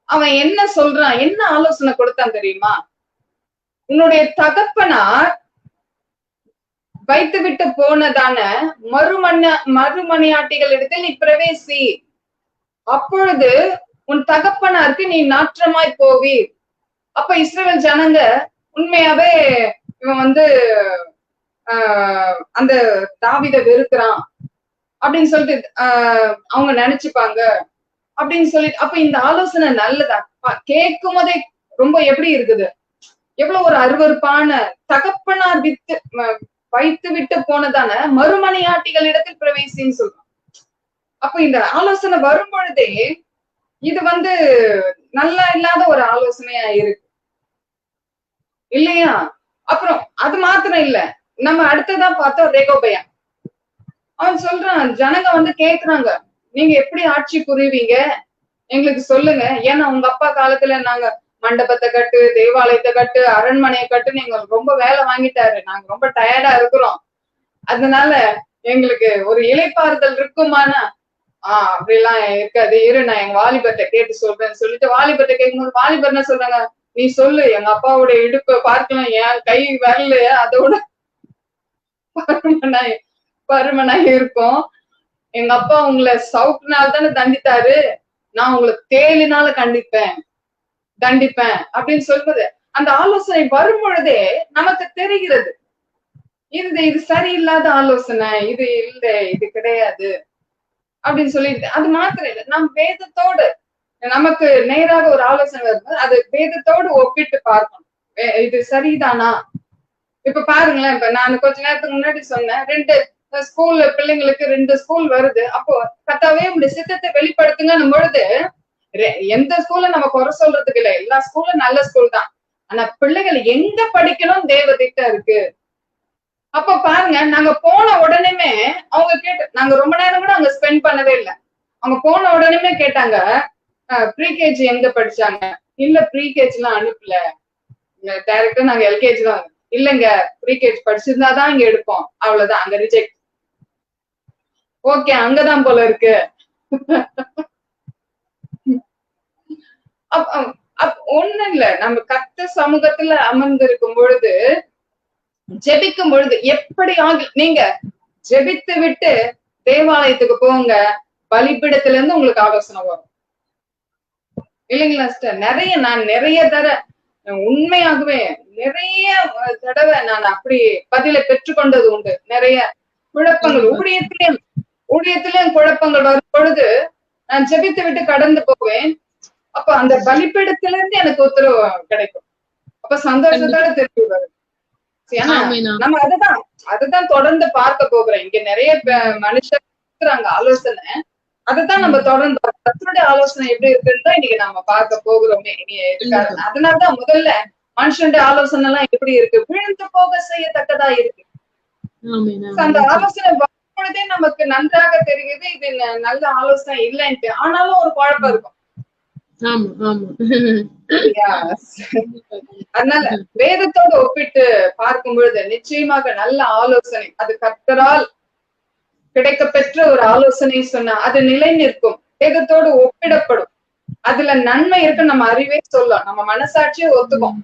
அவன் என்ன சொல்றான், என்ன ஆலோசனை கொடுத்தான் தெரியுமா? உன்னுடைய தகப்பனார் வைத்து விட்டு போனதான மறுமணியாட்டிகள் இடத்தில் நீ பிரவேசி, அப்பொழுது உன் தகப்பனாருக்கு நீ நாற்றமாய் போவீர். அப்ப இஸ்ரவேல் ஜனங்க உண்மையாவே இவன் வந்து அந்த தாவீதை வெறுக்கிறான் அப்படின்னு சொல்லிட்டு அவங்க நினைச்சுப்பாங்க அப்படின்னு சொல்லிட்டு, அப்ப இந்த ஆலோசனை நல்லதா கேட்கும் போதே ரொம்ப எப்படி இருக்குது, எவ்வளவு ஒரு அருவருப்பான தகப்பனார் வைத்து விட்டு போனதான மறுமனையாட்டிகளிடத்தில் பிரவேசின்னு சொல்றான். அப்ப இந்த ஆலோசனை வரும் பொழுதே இது வந்து நல்லா இல்லாத ஒரு ஆலோசனையா இருக்கு இல்லையா? அப்புறம் அது மாத்திரம் இல்ல, நம்ம அடுத்ததா பார்த்தோம் ரேகோபயாம். அவன் சொல்றான், ஜனங்க வந்து கேக்குறாங்க, நீங்க எப்படி ஆட்சி புரிவீங்க எங்களுக்கு சொல்லுங்க. ஏன்னா உங்க அப்பா காலத்துல நாங்க மண்டபத்தை கட்டு, தேவாலயத்தை கட்டு, அரண்மனையை கட்டு, நீங்க ரொம்ப வேலை வாங்கிட்டாரு, நாங்க ரொம்ப டயர்டா இருக்கிறோம், அதனால எங்களுக்கு ஒரு இளைப்பாறுதல் இருக்குமானா அப்படிலாம் இருக்காது, இரு நான் எங்க வாலிபர்ட்ட கேட்டு சொல்றேன்னு சொல்லிட்டு வாலிபர்ட்ட கேட்கும்போது வாலிபர் என்ன சொல்றாங்க, நீ சொல்லு, எங்க அப்பாவுடைய இடுப்பை பார்க்கலாம், என் கை வரல அதோட பருமனாய் இருக்கும், எங்க அப்பா உங்களை சவுக்குனால தானே தண்டித்தாரு, நான் உங்களை தேலினால தண்டிப்பேன் அப்படின்னு சொல்வது. அந்த ஆலோசனை வரும் பொழுதே நமக்கு தெரிகிறது இது சரியில்லாத ஆலோசனை, இது இல்ல, இது கிடையாது அப்படின்னு சொல்லிட்டு. அது மாத்திரம் இல்லை, நம் வேதத்தோடு நமக்கு நேராக ஒரு ஆலோசனை வரும்போது அது வேதத்தோடு ஒப்பிட்டு பார்க்கணும், இது சரிதானா. இப்ப பாருங்களேன், இப்ப நான் கொஞ்ச நேரத்துக்கு முன்னாடி சொன்னேன், 2 ஸ்கூல் பிள்ளைங்களுக்கு 2 ஸ்கூல் வருது, அப்போ கத்தாவே உங்களுடைய சித்தத்தை வெளிப்படுத்துங்கன்னும் பொழுது எந்த ஸ்கூல்ல நம்ம குறை சொல்றதுக்கு இல்லை, எல்லா ஸ்கூலும் நல்ல ஸ்கூல் தான், ஆனா பிள்ளைகள் எங்க படிக்கணும் தேவ திட்டம் இருக்கு. அப்ப பாருங்க, நாங்க போன உடனேமே அவங்க நாங்க ரொம்ப நேரம் கூட அங்க ஸ்பெண்ட் பண்ணவே இல்லை, அவங்க போன உடனே கேட்டாங்க ப்ரீகேஜி எங்க படிச்சாங்க, இல்ல ப்ரீகேஜி எல்லாம் அனுப்பல, டைரக்டா நாங்க எல்கேஜி தான், இல்லங்க ப்ரீகேஜி படிச்சிருந்தாதான் இங்க எடுப்போம், அவ்வளவுதான், அங்க ரிஜெக்ட். ஓகே, அங்கதான் போல இருக்கு. ஒண்ணு இல்ல, நம்ம கர்த்தர் சமூகத்துல அமர்ந்திருக்கும் பொழுது ஜெபிக்கும் பொழுது எப்படி நீங்க ஜெபித்து விட்டு தேவாலயத்துக்கு போங்க, பலிபீடத்துல இருந்து உங்களுக்கு ஆலோசனை வரும் இல்லைங்களா சிஸ்டர்? நான் நிறைய உண்மையாகவே நிறைய தடவை நான் அப்படி பதிலை பெற்றுக்கொண்டது உண்டு. நிறைய குழப்பங்கள் ஊழியத்திலும் குழப்பங்கள் வரும் பொழுது நான் ஜெபித்து விட்டு கடந்து போவேன். அப்ப அந்த பலிபீடத்துல இருந்து எனக்கு உத்தரவு கிடைக்கும். அப்ப சந்தோஷத்தோட திருப்பி வரும். ஏன்னா நம்ம அதுதான் தொடர்ந்து பார்க்க போகிறோம். இங்க நிறைய மனுஷர் இருக்கிறாங்க ஆலோசனை, அதுதான் நம்ம தொடர்ந்து கர்த்தருடைய ஆலோசனை எப்படி இருக்குன்னு இன்னைக்கு நம்ம பார்க்க போகிறோமே. அதனாலதான் முதல்ல மனுஷனுடைய ஆலோசனை எல்லாம் எப்படி இருக்கு, விழுந்து போக செய்யத்தக்கதா இருக்கு. அந்த ஆலோசனை வரும்பொழுதே நமக்கு நன்றாக தெரியுது இது நல்ல ஆலோசனை இல்லைன்ட்டு, ஆனாலும் ஒரு குழப்பம் இருக்கும். அதனால வேதத்தோடு ஒப்பிட்டு பார்க்கும் பொழுது நிச்சயமாக நல்ல ஆலோசனை, அது கர்த்தரால் கிடைக்க பெற்ற ஒரு ஆலோசனை சொன்னா அது நிலை நிற்கும், வேதத்தோடு ஒப்பிடப்படும், அதுல நன்மை இருக்கு, நம்ம அறிவே சொல்லலாம், நம்ம மனசாட்சியே ஒத்துக்கும்,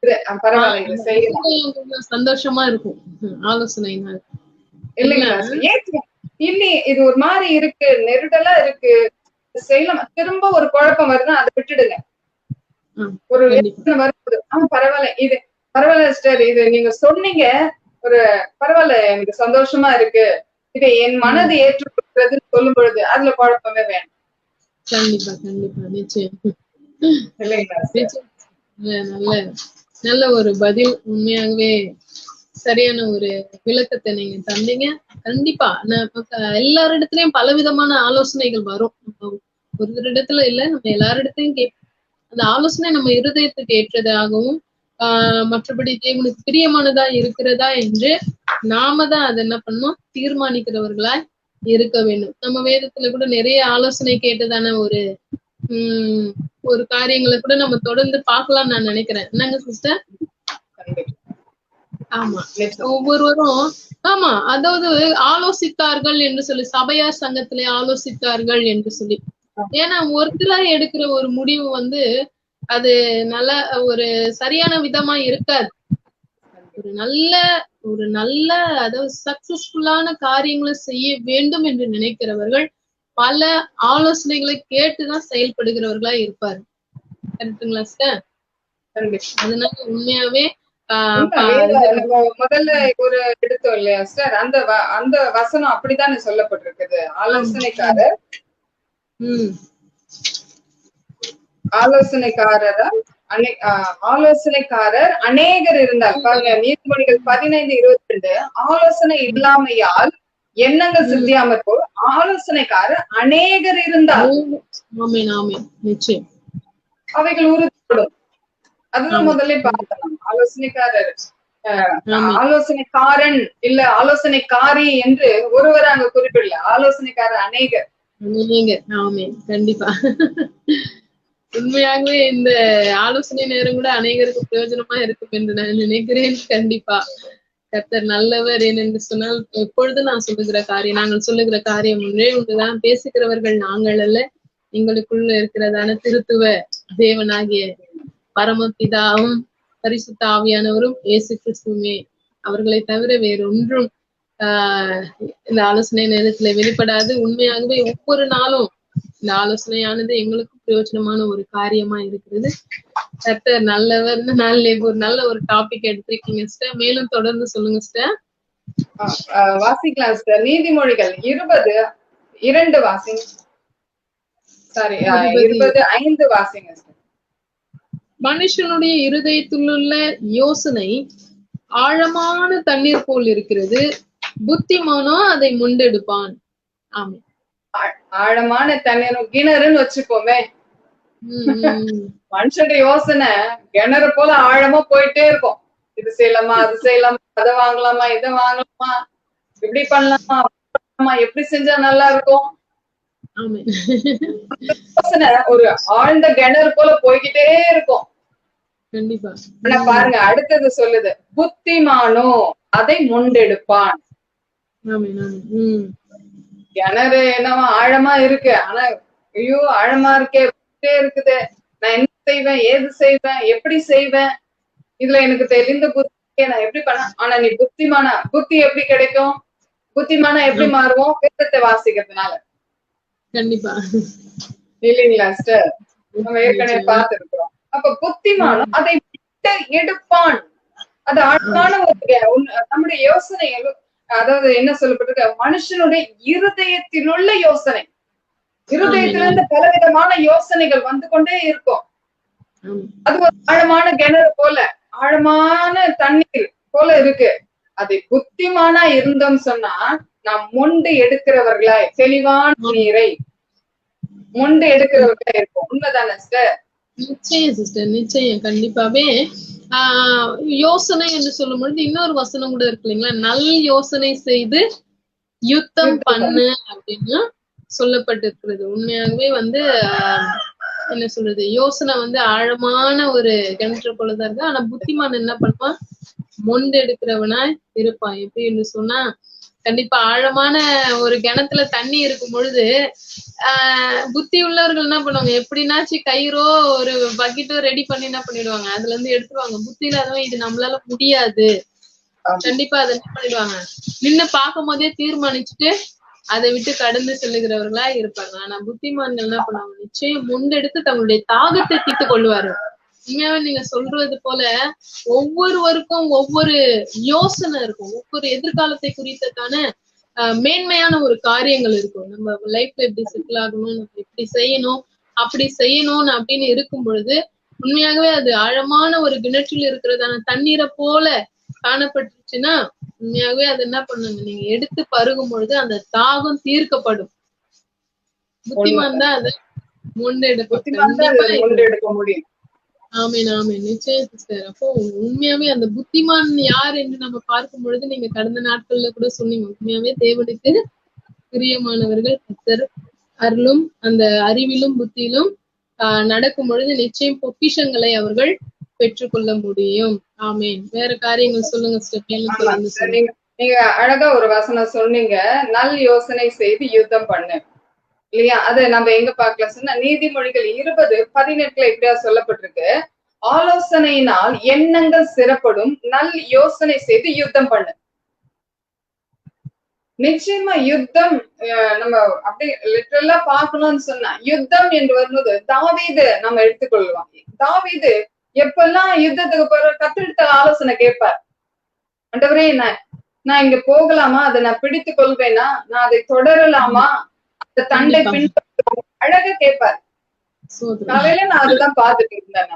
இது பரவாயில்ல இது செய்யலாம், சந்தோஷமா இருக்கும் ஆலோசனை இல்லைங்களா? இல்ல இது ஒரு மாதிரி இருக்கு, நெருடலா இருக்கு, செய்யலாம், திரும்ப ஒரு குழப்பம் வருதுன்னா அதை விட்டுடுங்க. ஒரு வரும்போது பரவாயில்ல, இது பரவாயில்ல சிஸ்டர், இது நீங்க சொன்னீங்க, ஒரு பரவாயில்ல, எனக்கு சந்தோஷமா இருக்கு, இதை என் மனது ஏற்றுக்கொள்றதுன்னு சொல்லும் பொழுது அதுல குழப்பமே வேணும். கண்டிப்பா கண்டிப்பா, நிச்சயம். நல்ல ஒரு பதில், உண்மையாகவே சரியான ஒரு விளக்கத்தை நீங்க தந்தீங்க. கண்டிப்பா எல்லாரிடத்துலயும் பலவிதமான ஆலோசனைகள் வரும், ஒரு இடத்துல இல்ல, நம்ம எல்லாரிடத்தையும் அந்த ஆலோசனை நம்ம இருதயத்துக்கு ஏற்றதாகவும் மற்றபடி தேவனுக்கு பிரியமானதா இருக்கிறதா என்று நாம தான் அதை என்ன பண்ணணும், தீர்மானிக்கிறவர்களா இருக்க வேண்டும். நம்ம வேதத்துல கூட நிறைய ஆலோசனை கேட்டதான ஒரு காரியங்களை கூட நம்ம தொடர்ந்து பார்க்கலாம்னு நான் நினைக்கிறேன். என்னங்க சிஸ்டர்? ஆமா, ஒவ்வொருவரும் ஆமா, அதாவது ஆலோசித்தார்கள் என்று சொல்லி, சபையார் சங்கத்திலே ஆலோசித்தார்கள் என்று சொல்லி, ஏன்னா ஒருத்தரா எடுக்கிற ஒரு முடிவு அது நல்ல ஒரு சரியான விதமா இருக்காது. ஒரு நல்ல அதாவது சக்சஸ்ஃபுல்லான காரியங்களை செய்ய வேண்டும் என்று நினைக்கிறவர்கள் பல ஆலோசனைகளை கேட்டுதான் செயல்படுகிறவர்களா இருப்பாரு. கரெக்டுங்களா சிஸ்டர்? அதனால உண்மையாவே முதல்ல ஒரு எடுத்தோம் இல்லையா சார், அந்த வசனம் அப்படித்தானே சொல்லப்பட்டிருக்குது. ஆலோசனைக்காரர் அநேகர் இருந்தால் பாருங்க, நீதிமொழிகள் 15:22 ஆலோசனை இல்லாமையால் எண்ணங்கள் சித்தியாமற் போல் ஆலோசனைக்காரர் அநேகர் இருந்தால் அவைகள் உறுதிப்படும். அதுதான் முதல்ல பார்க்கலாம். ஆலோசனைக்காரன் இல்ல ஆலோசனைக்காரி என்று ஒருவர் அங்க குறிப்பிடல. ஆலோசனைக்காரர் அநேகர். கண்டிப்பா உண்மையாகவே இந்த ஆலோசனை நேரம் கூட அநேகருக்கு பிரயோஜனமா இருக்கும் என்று நான் நினைக்கிறேன். கண்டிப்பா கர்த்தர் நல்லவர். ஏனென்று சொன்னால் எப்பொழுதும் நாங்கள் சொல்லுகிற காரியம் ஒன்றே ஒன்றுதான், பேசுகிறவர்கள் நாங்கள் அல்ல, எங்களுக்குள்ள இருக்கிறதான திருத்துவ தேவனாகிய பரமபிதாவும் பரிசுத்த ஆவியானவரும் இயேசு கிறிஸ்துவுமே. அவர்களை தவிர வேறொன்றும் இந்த ஆலோசனை நேரத்துல வெளிப்படாது. உண்மையாகவே ஒவ்வொரு நாளும் இந்த ஆலோசனையானது எங்களுக்கும் பிரயோஜனமான ஒரு காரியமா இருக்கிறது. கர்த்தர் நல்லவர். ஒரு நல்ல ஒரு டாபிக் எடுத்திருக்கீங்க சிஸ்டர். மேலும் தொடர்ந்து சொல்லுங்க சிஸ்டர். வாசிக்கலாம் சிஸ்டர். நீதிமொழிகள் 20:2 வாசிங்க. சாரி 20:5 வாசிங்க. மனுஷனுடைய இருதயத்திலுள்ள யோசனை ஆழமான தண்ணீர் போல் இருக்கிறது, புத்திமானோ அதை முண்டெடுப்பான். ஆமா, ஆழமான தண்ணீர் கிணறுன்னு வச்சுப்போமே. மனுஷனுடைய யோசனை கிணறு போல ஆழமா போயிட்டே இருக்கும். இது செய்யலாமா, அது செய்யலாமா, அதை வாங்கலாமா, இதை வாங்கலாமா, இப்படி பண்ணலாமா, எப்படி செஞ்சா நல்லா இருக்கும். யோசனை ஒரு ஆழ்ந்த கிணறு போல போய்கிட்டே இருக்கும். கண்டிப்பா. ஆனா பாருங்க, அடுத்தது சொல்லுது, புத்திமானோ அதை முண்டெடுப்பான். கிணறு என்னவா ஆழமா இருக்கு, ஆனா ஐயோ ஆழமா இருக்கே இருக்குது, நான் என்ன செய்வேன், ஏது செய்வேன், எப்படி செய்வேன், இதுல எனக்கு தெரிந்த புத்தி நான் எப்படி பண்ண. ஆனா நீ புத்திமானா, புத்தி எப்படி கிடைக்கும், புத்திமானா எப்படி மாறுவோம், வேதத்தை வாசிக்கிறதுனால. கண்டிப்பா இல்லைங்களா சிஸ்டர்? நம்ம ஏற்கனவே பார்த்திருக்கிறோம். அப்ப புத்திமானம் அதை எடுப்பான். அது ஆழமான ஒரு நம்முடைய யோசனைகள், அதாவது என்ன சொல்லப்பட்டிருக்க, மனுஷனுடைய இருதயத்திலுள்ள யோசனை, இருதயத்திலிருந்து பலவிதமான யோசனைகள் வந்து கொண்டே இருக்கும். அது ஒரு ஆழமான கிணறு போல, ஆழமான தண்ணீர் போல இருக்கு. அதை புத்திமானா இருந்தோம் சொன்னா நாம் மொண்டு எடுக்கிறவர்களாய், தெளிவான நீரை மொண்டு எடுக்கிறவர்களா இருக்கும். உண்மைதானே சிஸ்டர்? நிச்சயம் சிஸ்டர், நிச்சயம். கண்டிப்பாவே யோசனை என்று சொல்லும் பொழுது இன்னொரு வசனம் கூட இருக்கு இல்லைங்களா, நல் யோசனை செய்து யுத்தம் பண்ணு அப்படின்னு சொல்லப்பட்டிருக்கிறது. உண்மையாகவே என்ன சொல்றது, யோசனை ஆழமான ஒரு கிணற்று போலதான் இருக்கு. ஆனா புத்திமான் என்ன பண்ணுவான், மொண்டு எடுக்கிறவனா இருப்பான். எப்படி என்று சொன்னா, கண்டிப்பா ஆழமான ஒரு கிணத்துல தண்ணி இருக்கும் பொழுது புத்தி உள்ளவர்கள் என்ன பண்ணுவாங்க, எப்படின்னாச்சு கயிறோ ஒரு பக்கெட்டோ ரெடி பண்ணி என்ன பண்ணிடுவாங்க, அதுல இருந்து எடுத்துருவாங்க. புத்தி இல்லாதவங்க இது நம்மளால முடியாது, கண்டிப்பா அதை என்ன பண்ணிடுவாங்க, நின்னு பார்க்கும் போதே தீர்மானிச்சுட்டு அதை விட்டு கடந்து செல்லுகிறவர்களா இருப்பாங்க. ஆனா புத்திமான்கள் என்ன பண்ணுவாங்க, நிச்சயம் முன்னெடுத்து தங்களுடைய தாகத்தை தீர்த்து கொள்வாரு. உண்மையாவே நீங்க சொல்றது போல ஒவ்வொருவருக்கும் ஒவ்வொரு யோசனை இருக்கும், ஒவ்வொரு எதிர்காலத்தை குறித்ததான மேன்மையான ஒரு காரியங்கள் இருக்கும். நம்ம லைஃப்ல எப்படி செட்டில் ஆகணும், நம்ம எப்படி செய்யணும், அப்படி செய்யணும்னு அப்படின்னு இருக்கும் பொழுது உண்மையாகவே அது ஆழமான ஒரு கிணற்றில் இருக்கிறதான தண்ணீரை போல காணப்பட்டுச்சுன்னா உண்மையாகவே அது என்ன பண்ணுங்க, நீங்க எடுத்து பருகும் பொழுது அந்த தாகம் தீர்க்கப்படும். புத்திமான் தான் அதை முன்னெடுக்க முடியும். ஆமீன் ஆமீன், நிச்சயம் சிஸ்டர். அப்போ உண்மையாவே அந்த புத்திமான் யார் என்று நம்ம பார்க்கும் பொழுது நீங்க கடந்த நாட்கள்ல கூட சொன்னீங்க, உண்மையாவே தேவனுக்கு பிரியமானவர்கள் கர்த்தர் அருளும் அந்த அறிவிலும் புத்தியிலும் நடக்கும் பொழுது நிச்சயம் பொக்கிஷங்களை அவர்கள் பெற்றுக்கொள்ள முடியும். ஆமீன். வேற காரியங்கள் சொல்லுங்க சிஸ்டர். நீங்க அழகா ஒரு வசனம் சொன்னீங்க, நல் யோசனை செய்து யுத்தம் பண்ணு இல்லையா? அது நம்ம எங்க பார்க்கலாம் சொன்னா, நீதிமொழிகள் 20:18 இப்படியா சொல்லப்பட்டிருக்கு, ஆலோசனையினால் எண்ணங்கள் சிறப்படும், நல் யோசனை செய்து யுத்தம் பண்ணு. நிச்சயமா யுத்தம் நம்ம அப்படியே லிட்டரலா பார்க்கணும்னு சொன்னா யுத்தம் என்று வரும்போது தாவீது நம்ம எடுத்துக்கொள்வோம். தாவீது எப்பெல்லாம் யுத்தத்துக்கு போற கத்திரிட்ட ஆலோசனை கேட்பார். ஆண்டவரே நான் இங்க போகலாமா, அதை நான் பிடித்துக் கொள்வேனா, நான் அதை தொடரலாமா, அந்த தண்டை பின்பற்ற அழகா கேட்பார். காலையில நான் அதுதான் பார்த்துட்டு இருந்தேன்.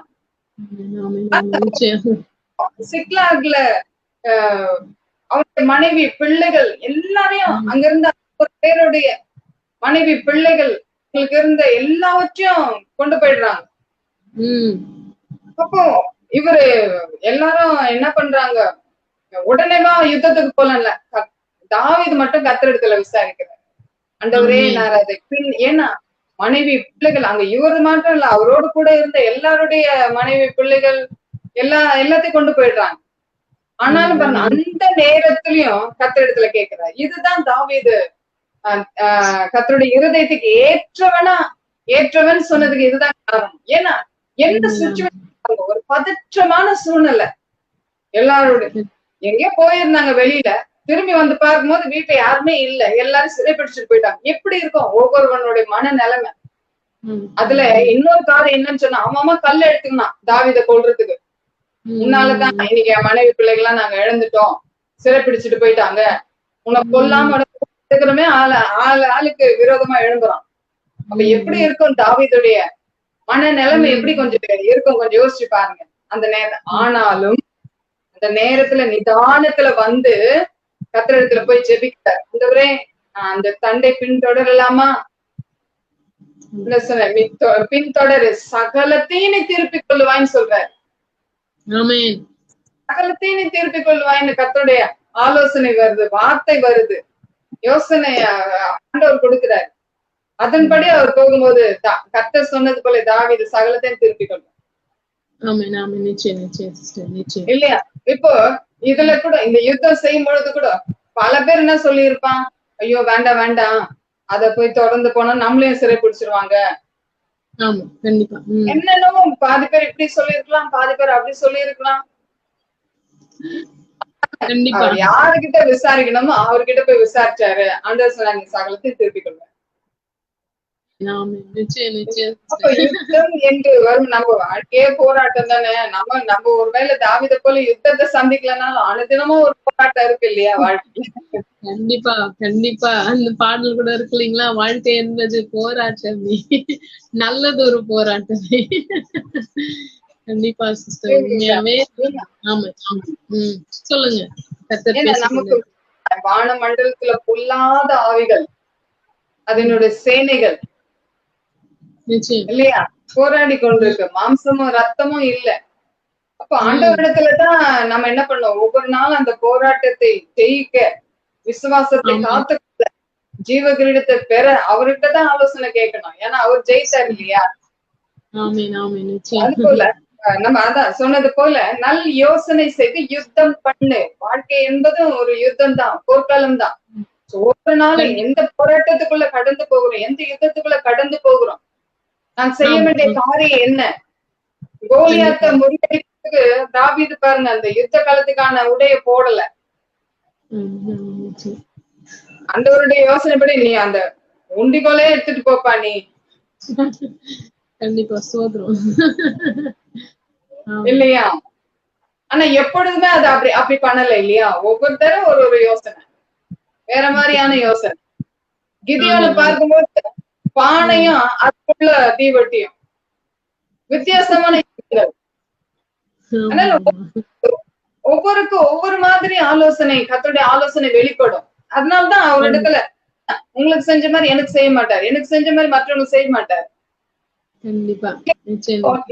சிக்லாக்ல அவருடைய மனைவி பிள்ளைகள் எல்லாரையும் அங்கிருந்த பேருடைய மனைவி பிள்ளைகள் இருந்த எல்லாவற்றையும் கொண்டு போயிடுறாங்க. அப்போ இவரு எல்லாரும் என்ன பண்றாங்க, உடனேவா யுத்தத்துக்கு போலல, தாவீது மட்டும் கர்த்தரிடத்துல விசாரிக்கிறார். ஆண்டவரே நான் அதை ஏன்னா மனைவி பிள்ளைகள் அங்க இவரு மட்டும் இல்ல, அவரோடு கூட இருந்த எல்லாருடைய மனைவி பிள்ளைகள் எல்லாத்தையும் கொண்டு போயிடுறாங்க. ஆனாலும் பாருங்க அந்த நேரத்திலயும் கர்த்தரிடத்துல கேட்கிறார். இதுதான் தாவீது கர்த்தருடைய இருதயத்துக்கு ஏற்றவன் சொன்னதுக்கு இதுதான் காரணம். ஏன்னா எந்த சுச்சுவேஷன், ஒரு பதற்றமான சூழ்நிலை, எல்லாரோட எங்கேயோ போயிருந்தாங்க வெளியில, திரும்பி வந்து பார்க்கும்போது வீட்டுல யாருமே இல்ல, எல்லாரும் சிறைப்பிடிச்சுட்டு போயிட்டாங்க. எப்படி இருக்கும் ஒவ்வொருவனுடைய மன நிலைமை. அதுல இன்னொரு காரணம் என்னன்னு சொன்னா, அவன் கல்ல எடுத்துக்கணும் தாவீதை கொல்றதுக்கு. முன்னாலதான் இன்னைக்கு என் மனைவி பிள்ளைகள்லாம் நாங்க இழந்துட்டோம், சிறைப்பிடிச்சிட்டு போயிட்டாங்க, உன்னை கொல்லாம எடுக்கிறோமே ஆளுக்கு விரோதமா எழும்புறான். அப்ப எப்படி இருக்கும் தாவீதுடைய மன நிலைமை, எப்படி கொஞ்சம் இருக்கும், கொஞ்சம் யோசிச்சு பாருங்க அந்த நேரம். ஆனாலும் அந்த நேரத்துல நிதானத்துல வந்து கர்த்தரிடத்துல போய் ஜெபிக்கிறார். ஆண்டவரே அந்த தண்டை பின்தொடரலாமா, பின்தொடரு, சகலத்தையும் நீ திருப்பிக் கொள்ளுவான்னு சொல்றாரு. சகலத்தையும் நீ திருப்பிக் கொள்ளுவான்னு கர்த்தருடைய ஆலோசனை வருது, வார்த்தை வருது, யோசனை ஆண்டவர் கொடுக்கிறார். அதன்படி அவர் போகும்போது கர்த்தர் சொன்னது போல தாவீது சகலத்தையும் திருப்பிக் கொள்வார். இல்லையா? இப்போ இதுல கூட இந்த யுத்தம் செய்யும் பொழுது கூட பல பேர் என்ன சொல்லி இருப்பான், ஐயோ வேண்டாம் வேண்டாம், அத போய் தொடர்ந்து போனா நம்மளையும் சிறை பிடிச்சிருவாங்க, என்னென்னவோ பாதி பேர் இப்படி சொல்லிருக்கலாம், பாதி பேர் அப்படி சொல்லிருக்கலாம். யாருகிட்ட விசாரிக்கணுமோ அவர்கிட்ட போய் விசாரிச்சாரு. ஆண்டவர் சொன்னாங்க சகலத்தையும் திருப்பிக் கொள்வார். யுத்தம் என்று வரும் நம்ம வாழ்க்கையே போராட்டம் தானே. நம்ம ஒருவேளை தாவீதை போல யுத்தத்தை சந்திக்கலனாலும் அனுதினமும் ஒரு போராட்டம் இருக்கு இல்லையா வாழ்க்கை. கண்டிப்பா கண்டிப்பா அந்த பாடல் கூட இருக்கு இல்லைங்களா, வாழ்க்கை என்பது போராட்டமே, நல்லது ஒரு போராட்டமே. கண்டிப்பா சிஸ்டர், உண்மையாவே. ஆமா சொல்லுங்க. நமக்கு வான மண்டலத்துல பொல்லாத ஆவிகள், அதனுடைய சேனைகள் இல்லையா போராடி கொண்டிருக்கு, மாம்சமும் ரத்தமும் இல்ல. அப்ப ஆண்டவரிடத்துலதான் நம்ம என்ன பண்ணோம், ஒவ்வொரு நாளும் அந்த போராட்டத்தை ஜெயிக்க, விசுவாசத்தை காத்து ஜீவ கிரீடத்தை பெற அவர்கிட்டதான் ஆலோசனை கேட்கணும். ஏன்னா அவர் ஜெயித்தார் இல்லையா. அது போல நம்ம அதான் சொன்னது போல நல் யோசனை செய்து யுத்தம் பண்ணு. வாழ்க்கை என்பதும் ஒரு யுத்தம் தான், போர்க்காலம் தான். ஒவ்வொரு நாளும் எந்த போராட்டத்துக்குள்ள கடந்து போகிறோம், எந்த யுத்தத்துக்குள்ள கடந்து போகிறோம், நான் செய்ய வேண்டிய காரியம் என்ன. கோலியாத்தை முறியடிக்கிறதுக்கு தாவீது பாருங்க அந்த யுத்த காலத்துக்கான உடைய போடல. ஆண்டவருடைய யோசனைப்படி நீ அந்த உண்டிகோலே எடுத்துட்டு போப்பா நீ. கண்டிப்பா சோதரம் இல்லையா. ஆனா எப்பொழுதுமே அது அப்படி பண்ணல இல்லையா. ஒவ்வொருத்தரும் ஒரு யோசனை, வேற மாதிரியான யோசனை. கிதியோனை பார்க்கும்போது பானையும் அதுக்குள்ள தீவட்டியும் வித்தியாசமான ஒவ்வொருக்கும் ஒவ்வொரு மாதிரி ஆலோசனை, கர்த்தருடைய ஆலோசனை வெளிப்படும். அதனாலதான் அவர் இடத்துல உங்களுக்கு செஞ்ச மாதிரி எனக்கு செய்ய மாட்டார், எனக்கு செஞ்ச மாதிரி மற்றவங்களுக்கு செய்ய மாட்டார்.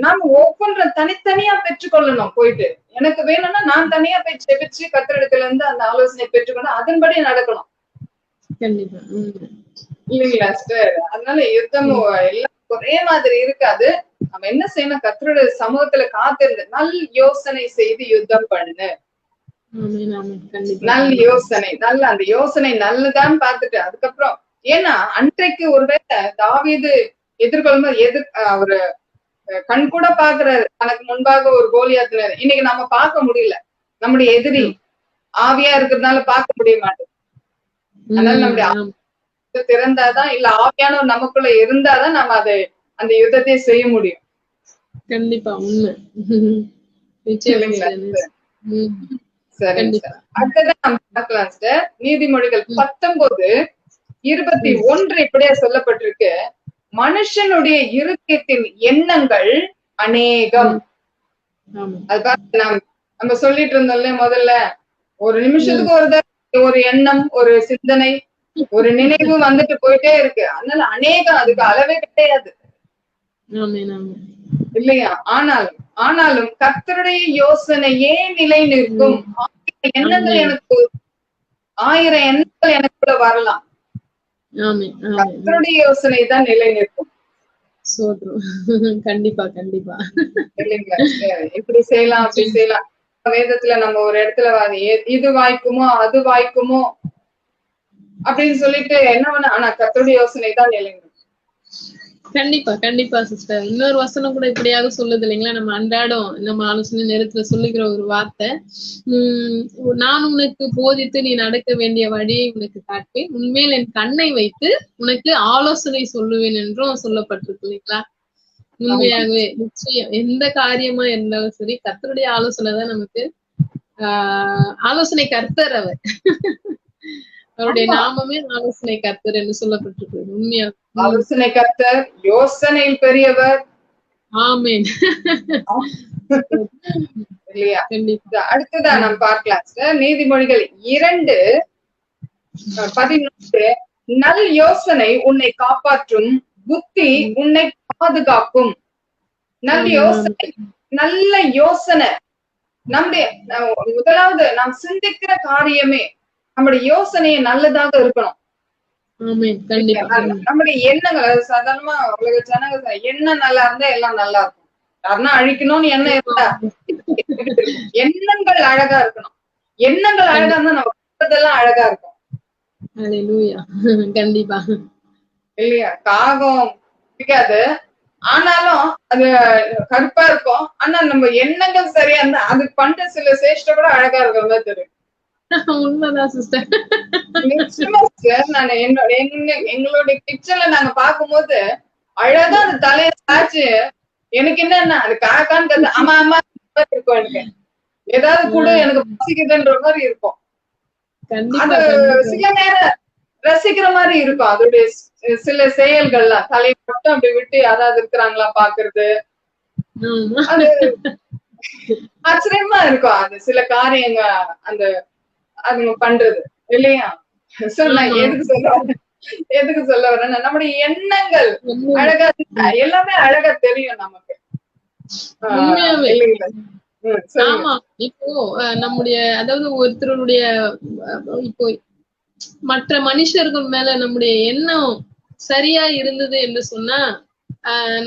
நாம ஒவ்வொன்ற தனித்தனியா பெற்றுக்கொள்ளணும். போயிட்டு எனக்கு வேணும்னா நான் தனியா போய் செபிச்சு கர்த்தரிடத்துல இருந்து அந்த ஆலோசனை பெற்றுக்கொண்டு அதன்படி நடக்கணும் இல்லைங்களா சிஸ்டர். அதனால யுத்தம் எல்லாம் ஒரே மாதிரி இருக்காது. நம்ம என்ன செய்யணும், கர்த்தருடைய சமூகத்துல காத்திருந்து நல் யோசனை செய்து யுத்தம் பண்ணு. நல் யோசனை, நல்ல அந்த யோசனை நல்லதான்னு பார்த்துட்டு அதுக்கப்புறம், ஏன்னா அன்றைக்கு ஒருவேளை தாவீது எதிர்கொள்ளும்போது அவரு கண் கூட பாக்குறாரு, தனக்கு முன்பாக ஒரு கோலியாத்தினர். இன்னைக்கு நம்ம பார்க்க முடியல, நம்முடைய எதிரி ஆவியா இருக்கிறதுனால பார்க்க முடிய மாட்டேங்குது. அதனால நம்முடைய திறந்தாதான், இல்ல ஆவியானவர் நமக்குள்ள இருந்தாதான் நம்ம அதை அந்த யுத்தத்தை செய்ய முடியும். கண்டிப்பா உண்மை. சரிங்க சார். அடுத்ததான் நம்ம பார்க்கலாம் சார். நீதிமொழிகள் 19:21 இப்படியே சொல்லப்பட்டிருக்கு. மனுஷனுடைய இருதயத்தின் எண்ணங்கள் அநேகம். அது நம்ம சொல்லிட்டு இருந்தோம்ல முதல்ல, ஒரு நிமிஷத்துக்கு ஒரு எண்ணம், ஒரு சிந்தனை, ஒரு நினைவு வந்துட்டு போயிட்டே இருக்கு. அதனால அநேகம், அதுக்கு அளவே கிடையாது இல்லையா? ஆனாலும் கர்த்தருடைய யோசனையே நிலை நிற்கும். எண்ணங்கள் எனக்கு 1000 எண்ணங்கள் எனக்குள்ள வரலாம், கர்த்தருடைய யோசனை தான் நிலை நிற்கும். கண்டிப்பா கண்டிப்பா இல்லைங்களா? இப்படி செய்யலாம் அப்படி செய்யலாம். வேதத்துல நம்ம ஒரு இடத்துல இது வாய்க்குமோ அது வாய்க்குமோ அப்படின்னு சொல்லிட்டு என்ன பண்ண, ஆனா கர்த்தருடைய யோசனை தான் நிலை நிற்கும். கண்டிப்பா கண்டிப்பா சிஸ்டர். இன்னொரு வசனம் கூட இப்படியாக சொல்லுது இல்லைங்களா, நம்ம அன்றாடம் நம்ம ஆலோசனை நேரத்துல சொல்லுகிற ஒரு வார்த்தை, நான் உனக்கு போதித்து நீ நடக்க வேண்டிய வழியை உனக்கு காட்டுவேன், உண்மையில் என் கண்ணை வைத்து உனக்கு ஆலோசனை சொல்லுவேன் என்றும் சொல்லப்பட்டிருக்கு இல்லைங்களா. உண்மையாகவே நிச்சயம் எந்த காரியமா இருந்தாலும் சரி, கர்த்தருடைய ஆலோசனை தான் நமக்கு ஆலோசனை கர்த்தர் அவர். அவருடைய நாமமே ஆலோசனை கர்த்தர் என்று சொல்லப்பட்டிருக்கு. உண்மையா ஆலோசனை கர்த்தர், யோசனையில் பெரியவர். ஆமென். இல்லையா? அடுத்ததா நம்ம பார்க்கலாம் சார். நீதிமொழிகள் 2:11 நல் யோசனை உன்னை காப்பாற்றும், புத்தி உன்னை பாதுகாக்கும். நல்ல யோசனை நம்முடைய முதலாவது நாம் சிந்திக்கிற காரியமே நம்முடைய யோசனையை நல்லதாக இருக்கணும். நம்முடைய எண்ணங்கள், சாதாரணமா உலக ஜனங்க எண்ணம் நல்லா இருந்தா எல்லாம் நல்லா இருக்கும். யாருன்னா அழிக்கணும்னு எண்ணம் இருந்தா, எண்ணங்கள் அழகா இருக்கணும். எண்ணங்கள் அழகா இருந்தா நம்ம பண்றதெல்லாம் அழகா இருக்கும். கண்டிப்பா இல்லையா? காகம் பிடிக்காது, ஆனாலும் அது கருப்பா இருக்கும். ஆனா நம்ம எண்ணங்கள் சரியா இருந்தா அதுக்கு பண்ற சில சேஷ்ட கூட அழகா இருக்கிற மாதிரி தெரியும். உண்மைதான் சிஸ்டர். நான் எங்களுடைய கிச்சன்ல நாங்க பாக்கும்போது அழகா அந்த தலைய சாச்சு, எனக்கு என்னன்னா அது காக்கான்னு ஆமா ஆமா இருக்கும். எனக்கு ஏதாவது கூட எனக்கு பசிக்குதுன்ற மாதிரி இருக்கும். அது சில நேரம் ரசிக்கிற மாதிரி இருக்கும். அதோடைய சில செயல்கள்லாம் தலையை மட்டும் அப்படி விட்டு யாராவது இருக்கிறாங்களா பாக்குறது, அது ஆச்சரியமா இருக்கும். அது சில காரியங்க அந்த அதுங்க பண்றது இல்லையா? நான் எதுக்கு சொல்ல வரேன்னா, நம்முடைய எண்ணங்கள் அழகா எல்லாமே அழகா தெரியும் நமக்கு. ஆமா, இப்போ நம்முடைய அதாவது ஒருத்தருடைய இப்போ மற்ற மனுஷர்கள் மேல நம்முடைய எண்ணம் சரியா இருந்தது என்று சொன்னா,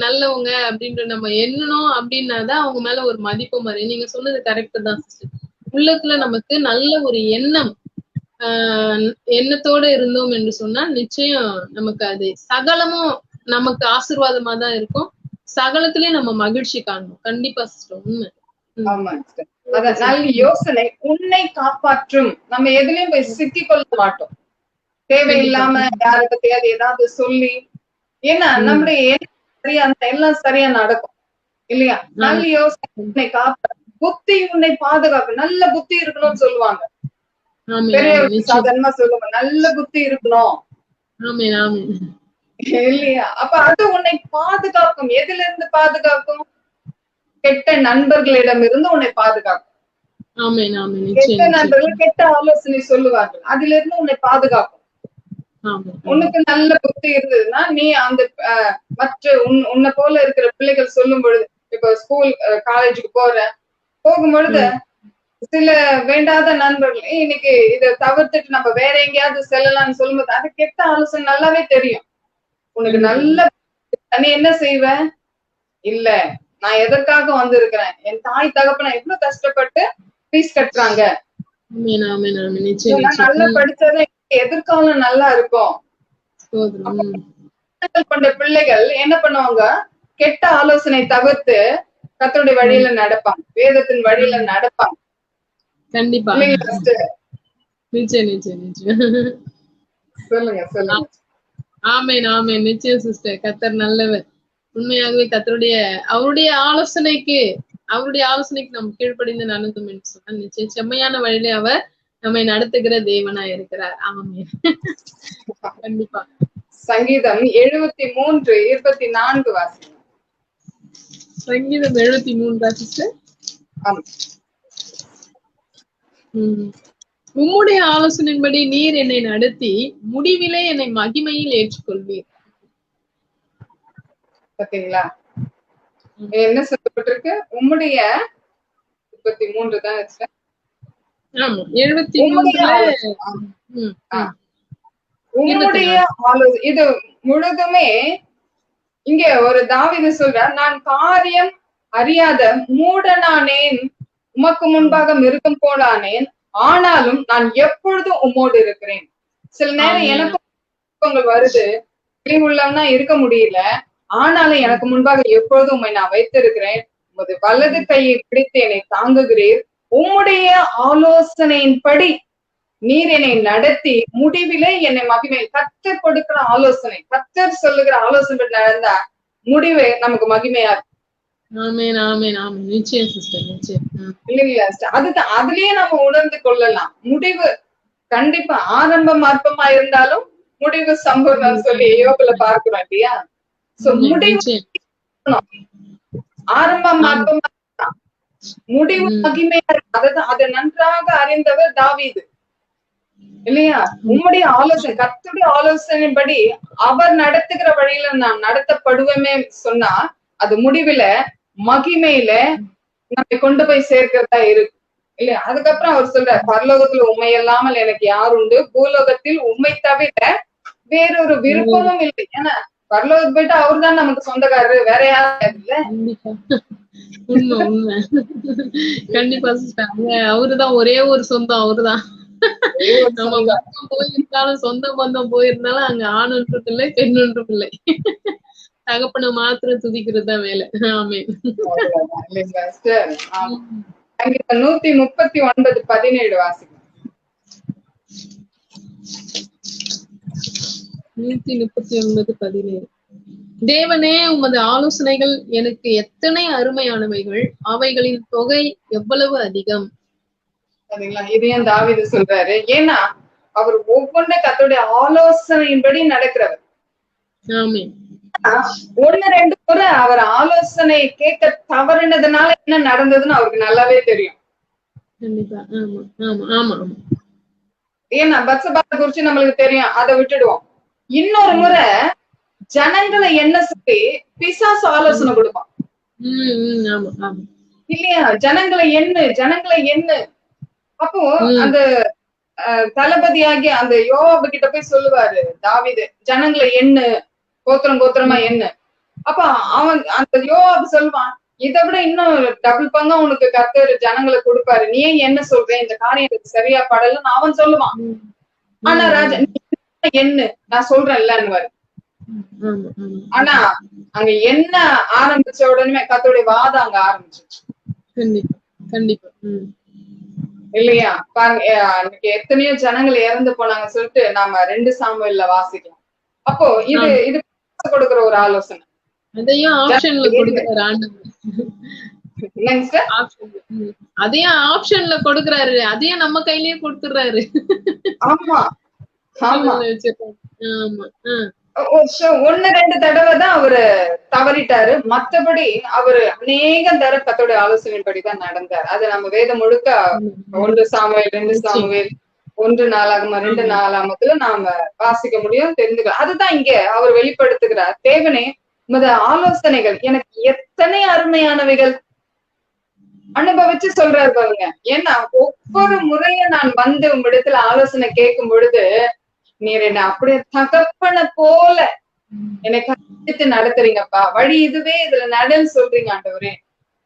நல்லவங்க அப்படின்ற நம்ம எண்ணணும் அப்படின்னாதான் அவங்க மேல ஒரு மதிப்பு மாதிரி. நீங்க சொன்னது கரெக்ட் தான் சிஸ்டர். உள்ளத்துல நமக்கு நல்ல ஒரு எண்ணம் எண்ணத்தோட இருந்தோம் என்று சொன்னா நிச்சயம் நமக்கு அது சகலமும் நமக்கு ஆசீர்வாதமா தான் இருக்கும். சகலத்திலயும் நம்ம மகிழ்ச்சி காணணும். கண்டிப்பா சிஸ்டர், உண்மை. ஆமா சிஸ்டர். அத நல்ல யோசனை உன்னை காப்பாற்றும். நம்ம எதுலயும் போய் சிக்கிக் கொள்ள மாட்டோம். தேவையில்லாம யாரை பத்தியாவது ஏதாவது சொல்லி, ஏன்னா நம்முடைய சரியா எல்லாம் சரியா நடக்கும் இல்லையா? நல்ல யோசனை உன்னை காப்பாற்றும், புத்தி உன்னை பாதுகாக்கும். நல்ல புத்தி இருக்கணும்னு சொல்லுவாங்க. பெரியவர்கள் சாதாரணமா சொல்லுவாங்க, நல்ல புத்தி இருக்கணும் இல்லையா? அப்ப அது உன்னை பாதுகாக்கும். எதுல இருந்து பாதுகாக்கும்? கெட்ட நண்பர்களிடம் இருந்து உன்னை பாதுகாக்கும். கெட்ட நண்பர்கள் கெட்ட ஆலோசனை சொல்லுவார்கள், அதுல இருந்து உன்னை பாதுகாக்கும். உனக்கு நல்ல புத்தி இருந்ததுன்னா நீ அந்த மற்ற உன்னை போல இருக்கிற பிள்ளைகள் சொல்லும் பொழுது, இப்ப ஸ்கூல் காலேஜுக்கு போகும்பொழுது சில வேண்டாத நண்பர்கள் இன்னைக்கு இதை தவிர்த்துட்டு நம்ம வேற எங்கேயாவது செல்லலாம்னு சொல்லும்போது அது கெட்ட ஆலோசனை நல்லாவே தெரியும். உனக்கு நல்ல நீ என்ன செய்வ? இல்ல, நான் எதற்காக வந்திருக்கிறேன், என் தாய் தகப்பனை எவ்வளவு கஷ்டப்பட்டு ஃபீஸ் கட்டுறாங்க, நல்லா படிச்சது எதிர்காலம் நல்லா இருக்கும். கொண்ட பிள்ளைகள் என்ன பண்ணுவாங்க? கெட்ட ஆலோசனை தவிர்த்து கர்த்தருடைய வழியில நடப்பாங்க, வேதத்தின் வழியில நடப்பாங்க. கண்டிப்பா. நிச்சயம். சொல்லுங்க சொல்லுங்க. ஆமேன் ஆமேன். நிச்சயம் சிஸ்டர். கர்த்தர் நல்லவர். உண்மையாகவே அவருடைய ஆலோசனைக்கு நாம் கீழ்ப்படிந்து நடந்தோம் என்று சொன்னால் நிச்சயம் செம்மையான வழியிலே அவர் நம்மை நடத்துகிற தேவனா இருக்கிறார். ஆமேன். கண்டிப்பா. சங்கீதம் 73:24 வாசிங்க. சங்கீதம் 73 சிஸ்டர். உம்முடைய ஆலோசனையின்படி நீர் என்னை நடத்தி முடிவிலே என்னை மகிமையில் ஏற்றுக்கொள்வீர். பாத்தீங்களா என்ன சொல்லப்பட்டிருக்கு? உம்முடைய 33 தான் வச்சேன். ஆமா 73 உம்முடைய ஆலோசனை இது முழுதுமே. இங்க ஒரு தாவீது சொல்ற, நான் காரியம் அறியாத மூடனானேன், உமக்கு முன்பாக மிருகம் போலானேன், ஆனாலும் நான் எப்பொழுதும் உம்மோடு இருக்கிறேன். சில நேரம் எனக்கு வருது, உள்ளவனா இருக்க முடியல, ஆனாலும் எனக்கு முன்பாக எப்பொழுதும் உம்மை நான் வைத்திருக்கிறேன். உமது வலது கையை பிடித்து என்னை தாங்குகிறீர். உம்முடைய ஆலோசனையின்படி நீர் என்னை நடத்தி முடிவிலே என்னை மகிமை. கர்த்தர் கொடுக்கிற ஆலோசனை, கர்த்தர் சொல்லுகிற ஆலோசனை நடந்தா முடிவு நமக்கு மகிமையா இருக்கு. அதுதான், அதுலயே நம்ம உணர்ந்து கொள்ளலாம். முடிவு கண்டிப்பா ஆரம்பம் அற்பமா இருந்தாலும் முடிவு சம்பவம் சொல்லி யோகத்துல பார்க்கிறோம் இல்லையா? முடிவு ஆரம்பம் அற்பமா முடிவு மகிமையா இருக்கு. அதுதான், அதை நன்றாக அறிந்தவர் தாவீது இல்லையா? உம்முடைய ஆலோசனை, கர்த்தருடைய ஆலோசனைப்படி அவர் நடத்துகிற வழியில நான் நடத்தப்படுவேமே சொன்னா அது முடிவுல மகிமையில நம்மை கொண்டு போய் சேர்க்கிறதா இருக்கு இல்லையா? அதுக்கப்புறம் அவர் சொல்ற, பரலோகத்துல உண்மை இல்லாமல் எனக்கு யார் உண்டு, பூலோகத்தில் உண்மை தவிர வேறொரு விருப்பமும் இல்லை. ஏன்னா பரலோகத்துக்கு போயிட்டு அவரு தான் நமக்கு சொந்தக்காரரு, வேற யாரும் இல்ல. உண்மை உண்மை கண்டிப்பா அவருதான் ஒரே ஒரு சொந்தம், அவருதான். நம்ம பந்தம் போயிருந்தாலும் சொந்த பந்தம் போயிருந்தாலும் அங்க ஆண் ஒன்றும் இல்லை பெண் ஒன்றும் இல்லை. தகப்பனை மாத்திரம் துதிக்கிறது தான் வேலை. ஆமென். 139:17 வாசிக்கும். 139:17. தேவனே, உமது ஆலோசனைகள் எனக்கு எத்தனை அருமையானவைகள், அவைகளின் தொகை எவ்வளவு அதிகம். இதையும் தாவீது சொல்றாரு. ஏன்னா அவர் ஒவ்வொன்றை கர்த்தருடைய ஆலோசனையின்படி நடக்கிறவர். ஒண்ணு ரெண்டு முறை அவர் ஆலோசனை கேட்க தவறினதுனால என்ன நடந்ததுன்னு அவருக்கு நல்லாவே தெரியும். ஏன்னா பத்சபாவை குறிச்சு நம்மளுக்கு தெரியும், அதை விட்டுடுவோம். இன்னொரு முறை ஜனங்களை என்ன சொல்லி பிசாசு ஆலோசனை கொடுப்பான் இல்லையா? ஜனங்களை என்ன. அப்போ அந்த தளபதியாகி அந்த யோவாபு கிட்ட போய் சொல்லுவாரு தாவீது, ஜனங்களை கோத்திரமா என்ன. அப்ப அவன் அந்த யோவாபு சொல்லுவான், இதை விட இன்னும் டபுள் பங்கா உனக்கு கர்த்தர் ஜனங்களை கொடுப்பாரு, நீ ஏன் என்ன சொல்ற, இந்த காரியம் எனக்கு சரியா படலன்னு அவன் சொல்லுவான். ஆனா ராஜா என்ன நான் சொல்றேன்ல. ஆனா அங்க என்ன ஆரம்பிச்ச உடனே கர்த்தருடைய வாதம் அங்க ஆரம்பிச்சிச்சு. கண்டிப்பா இல்லையா? பாருங்க, அன்னைக்கு எத்தனையோ ஜனங்கள் இறந்து போனாங்க சொல்லிட்டு நாம 2 சாமுவேல்ல வாசிக்கலாம். அப்போ இது கொடுக்கிற ஒரு ஆலோசனை. அதையும் ஆப்ஷன்ல கொடுக்கிறாரு ஆண்டவர். அதையும் ஆப்ஷன்ல கொடுக்கிறாரு, அதையும் நம்ம கையிலேயே கொடுத்துறாரு. ஆமா ஆமா. ஒண்ணு ரெண்டு தடவை தான் அவரு தவறிட்டாரு, மத்தபடி அவரு அநேகம் தடவை கர்த்தருடைய ஆலோசனைப்படிதான் நடந்தார். அது நம்ம வேதம் முழுக்க 1 சாமுவேல் 2 சாமுவேல் 1 நாளாகம 2 நாளாகமத்துல நாம வாசிக்க முடியும், தெரிஞ்சுக்கலாம். அதுதான் இங்க அவர் வெளிப்படுத்துகிறார். தேவனே, உமது ஆலோசனைகள் எனக்கு எத்தனை அருமையானவைகள் அனுபவிச்சு சொல்றாரு பாருங்க. ஏன்னா ஒவ்வொரு முறையும் நான் வந்து உங்களிடத்துல ஆலோசனை கேட்கும் பொழுது நீர் என்ன அப்படியே தகப்பன போல என்னை கண்டித்து நடத்துறீங்கப்பா, வழி இதுவே, இதுல நடன்னு சொல்றீங்க ஆண்டவரே.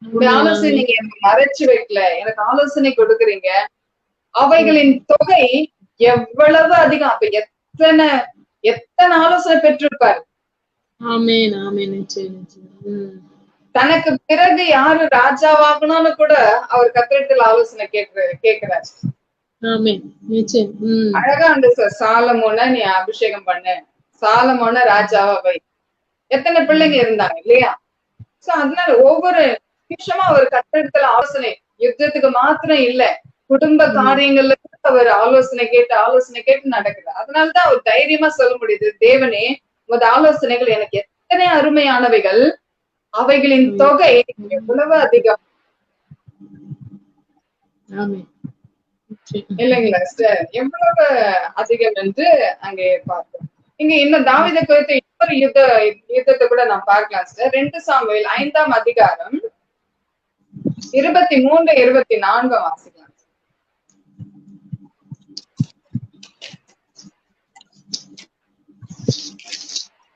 உங்களுடைய ஆலோசனை நீங்க எனக்கு மறைச்சு வைக்கல, எனக்கு ஆலோசனை கொடுக்குறீங்க. அவைகளின் தொகை எவ்வளவு அதிகம். அப்ப எத்தனை ஆலோசனை பெற்றிருப்பாரு. தனக்கு பிறகு யாரு ராஜாவாகணும்னு கூட அவர் கர்த்தரிடத்தில் ஆலோசனை கேட்கிறாரு. ஆமென். நிச்சயம். அழகா அந்த சாலமோனை நீ அபிஷேகம் பண்ணு, சாலமோனை ராஜாவா வை. எத்தனை பிள்ளைங்க இருந்தாங்க இல்லையா? சோ அதனால ஒவ்வொரு நிமிஷமா ஒரு கட்டடத்துல ஆலோசனை, யுத்தத்துக்கு மாத்திரம் இல்ல, குடும்ப காரியங்கள்ல அவர் ஆலோசனை கேட்டு நடக்குது. அதனாலதான் அவர் தைரியமா சொல்ல முடியுது, தேவனே உமது ஆலோசனைகள் எனக்கு எத்தனை அருமையானவைகள், அவைகளின் தொகை எவ்வளவு அதிகம் இல்லைங்களா சிஸ்டர்? எவ்வளவு அதிகம் என்று அங்கே பார்த்தோம். இங்க இன்னும் தாவீதை குறித்த இன்னொரு யுத்தத்தை கூட நாம் பார்க்கலாம் சார். 2 சாமுவேல் 5ஆம் அதிகாரம் 23, 24 வாசிக்கலாம்.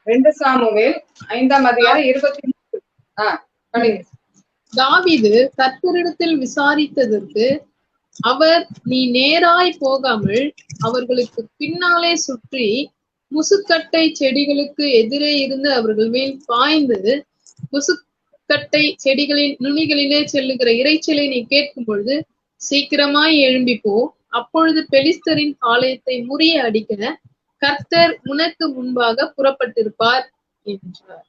2 சாமுவேல் 5ஆம் அதிகாரம் 23. தாவீது கர்த்தரிடத்தில் விசாரித்ததற்கு அவர், நீ நேராய் போகாமல் அவர்களுக்கு பின்னாலே சுற்றி முசுக்கட்டை செடிகளுக்கு எதிரே இருந்து அவர்கள் மேல் பாய்ந்து முசுக்கட்டை செடிகளின் நுனிகளிலே செல்லுகிற இறைச்சலை நீ கேட்கும் பொழுது சீக்கிரமாய் எழும்பி போ, அப்பொழுது பெலிஸ்தரின் ஆலயத்தை முறிய அடிக்க கர்த்தர் உனக்கு முன்பாக புறப்பட்டிருப்பார் என்றார்.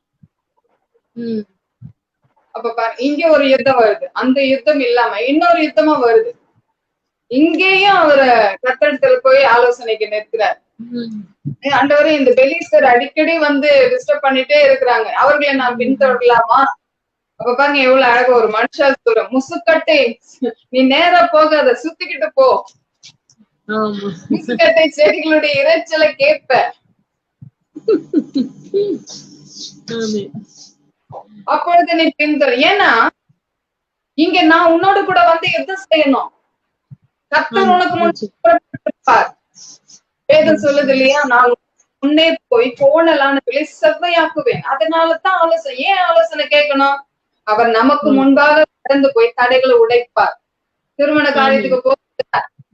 அப்ப இங்க ஒரு யுத்தம் வருது, அந்த யுத்தம் இல்லாம இன்னொரு யுத்தமா வருது. இங்கேயும் அவரை கர்த்தரிடத்துல போய் ஆலோசனைக்கு நிற்கிறார். ஆண்டவரே, இந்த பெலிஸ்தர் அடிக்கடி வந்து டிஸ்டர்ப் பண்ணிட்டே இருக்கிறாங்க, அவர்களை நான் பின்தொடரலாமா? அப்ப பாருங்க எவ்வளவு அழகா ஒரு மனுஷா சொல்ற, முசுக்கட்டை நீ நேரா போகாத, சுத்திக்கிட்டு போ, முசுக்கட்டை செடிகளுடைய இறைச்சலை கேட்ப. அப்பொழுது நீ பின்தொடர். ஏன்னா இங்க நான் உன்னோடு கூட வந்து யுத்தம் செய்யணும், கர்த்தர் உனக்கு முன்பார். வேதம் சொல்லுது இல்லையா, நான் முன்னே போய் கோணலானவர்களை செவ்வையாக்குவேன். அதனாலதான் ஆலோசனை. ஏன் ஆலோசனை கேட்கணும்? அவர் நமக்கு முன்பாக கடந்து போய் தடைகளை உடைப்பார். திருமண காரியத்துக்கு போக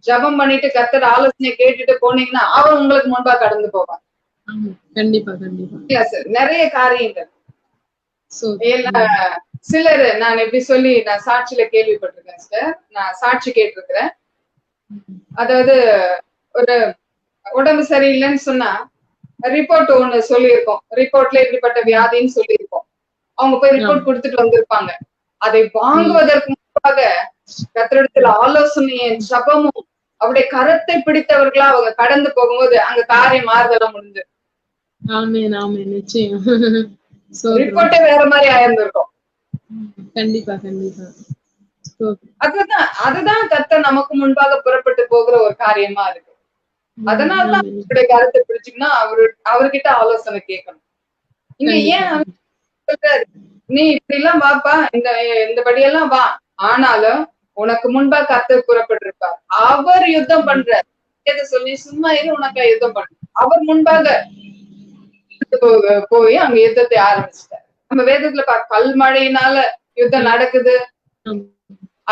ஜபம் பண்ணிட்டு கர்த்தர் ஆலோசனை கேட்டுட்டு போனீங்கன்னா அவர் உங்களுக்கு முன்பாக கடந்து போவார். கண்டிப்பா கண்டிப்பா சார். நிறைய காரியங்கள் சிலர் நான் எப்படி சொல்லி நான் சாட்சியில கேள்விப்பட்டிருக்கேன் சார். நான் சாட்சி கேட்டிருக்கிறேன். அதாவது ஒரு உடம்பு சரியில்லைன்னு சொன்னா ரிப்போர்ட் ஒண்ணு சொல்லியிருக்கோம், ரிப்போர்ட்ல இப்படிப்பட்ட வியாதின்னு சொல்லியிருக்கோம். அவங்க போய் ரிப்போர்ட் கொடுத்துட்டு வந்திருப்பாங்க. அதை வாங்குவதற்கு முன்பாக கர்த்தரிடத்துல ஆலோசனையும் ஜபமும் அவருடைய கரத்தை பிடித்தவர்களா அவங்க கடந்து போகும்போது அங்க காரியம் மாறுதலாம் முடிஞ்சு. ரிப்போர்ட்டே வேற மாதிரி ஆயிருந்திருக்கும். கண்டிப்பா கண்டிப்பா. அதுதான் கர்த்தர் நமக்கு முன்பாக புறப்பட்டு போகிற ஒரு காரியமா இருக்கு. அதனாலதான் அவருடைய கருத்தை பிடிச்சிங்கன்னா அவர்கிட்ட ஆலோசனை கேட்கணும். இங்க ஏன் சொல்றாரு, நீ இப்படி எல்லாம் வாப்பா, இந்த படியெல்லாம் வா, ஆனாலும் உனக்கு முன்பா கர்த்தர் புறப்பட்டிருப்பார். அவர் யுத்தம் பண்றார். சொல்லி சும்மா இரு, உனக்கு யுத்தம் பண்ற. அவர் முன்பாக போய் அங்க யுத்தத்தை ஆரம்பிச்சிட்டார். நம்ம வேதத்துல கல்மழையினால யுத்தம் நடக்குது.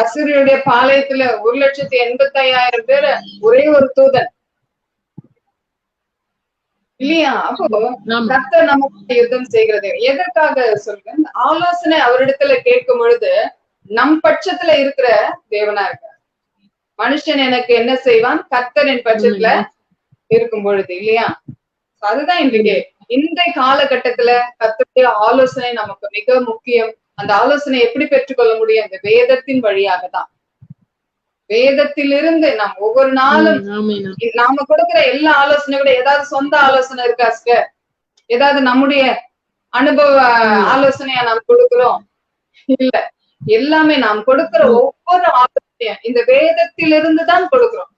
அசூரியருடைய பாளையத்துல 1,85,000 பேரு ஒரே ஒரு தூதன் இல்லையா? அப்போ கர்த்தர் நமக்கு யுத்தம் செய்கிறது எதற்காக சொல்றேன்? ஆலோசனை அவரிடத்துல கேட்கும் பொழுது நம் பட்சத்துல இருக்கிற தேவனா இருக்கார். மனுஷன் எனக்கு என்ன செய்வான், கர்த்தரின் பட்சத்துல இருக்கும் பொழுது இல்லையா? அதுதான் இன்றைக்கு இந்த காலகட்டத்துல கர்த்தருடைய ஆலோசனை நமக்கு மிக முக்கியம். அந்த ஆலோசனை எப்படி பெற்றுக்கொள்ள முடியும்? அந்த வேதத்தின் வழியாக தான். வேதத்திலிருந்து நாம் ஒவ்வொரு நாளும் நாம கொடுக்கிற எல்லா ஆலோசனை கூட ஏதாவது சொந்த ஆலோசனை இருக்கா சார்? ஏதாவது நம்முடைய அனுபவ ஆலோசனையா நாம் கொடுக்கிறோம்? இல்ல, எல்லாமே நாம் கொடுக்கிற ஒவ்வொரு ஆலோசனையும் இந்த வேதத்திலிருந்து தான் கொடுக்கிறோம்.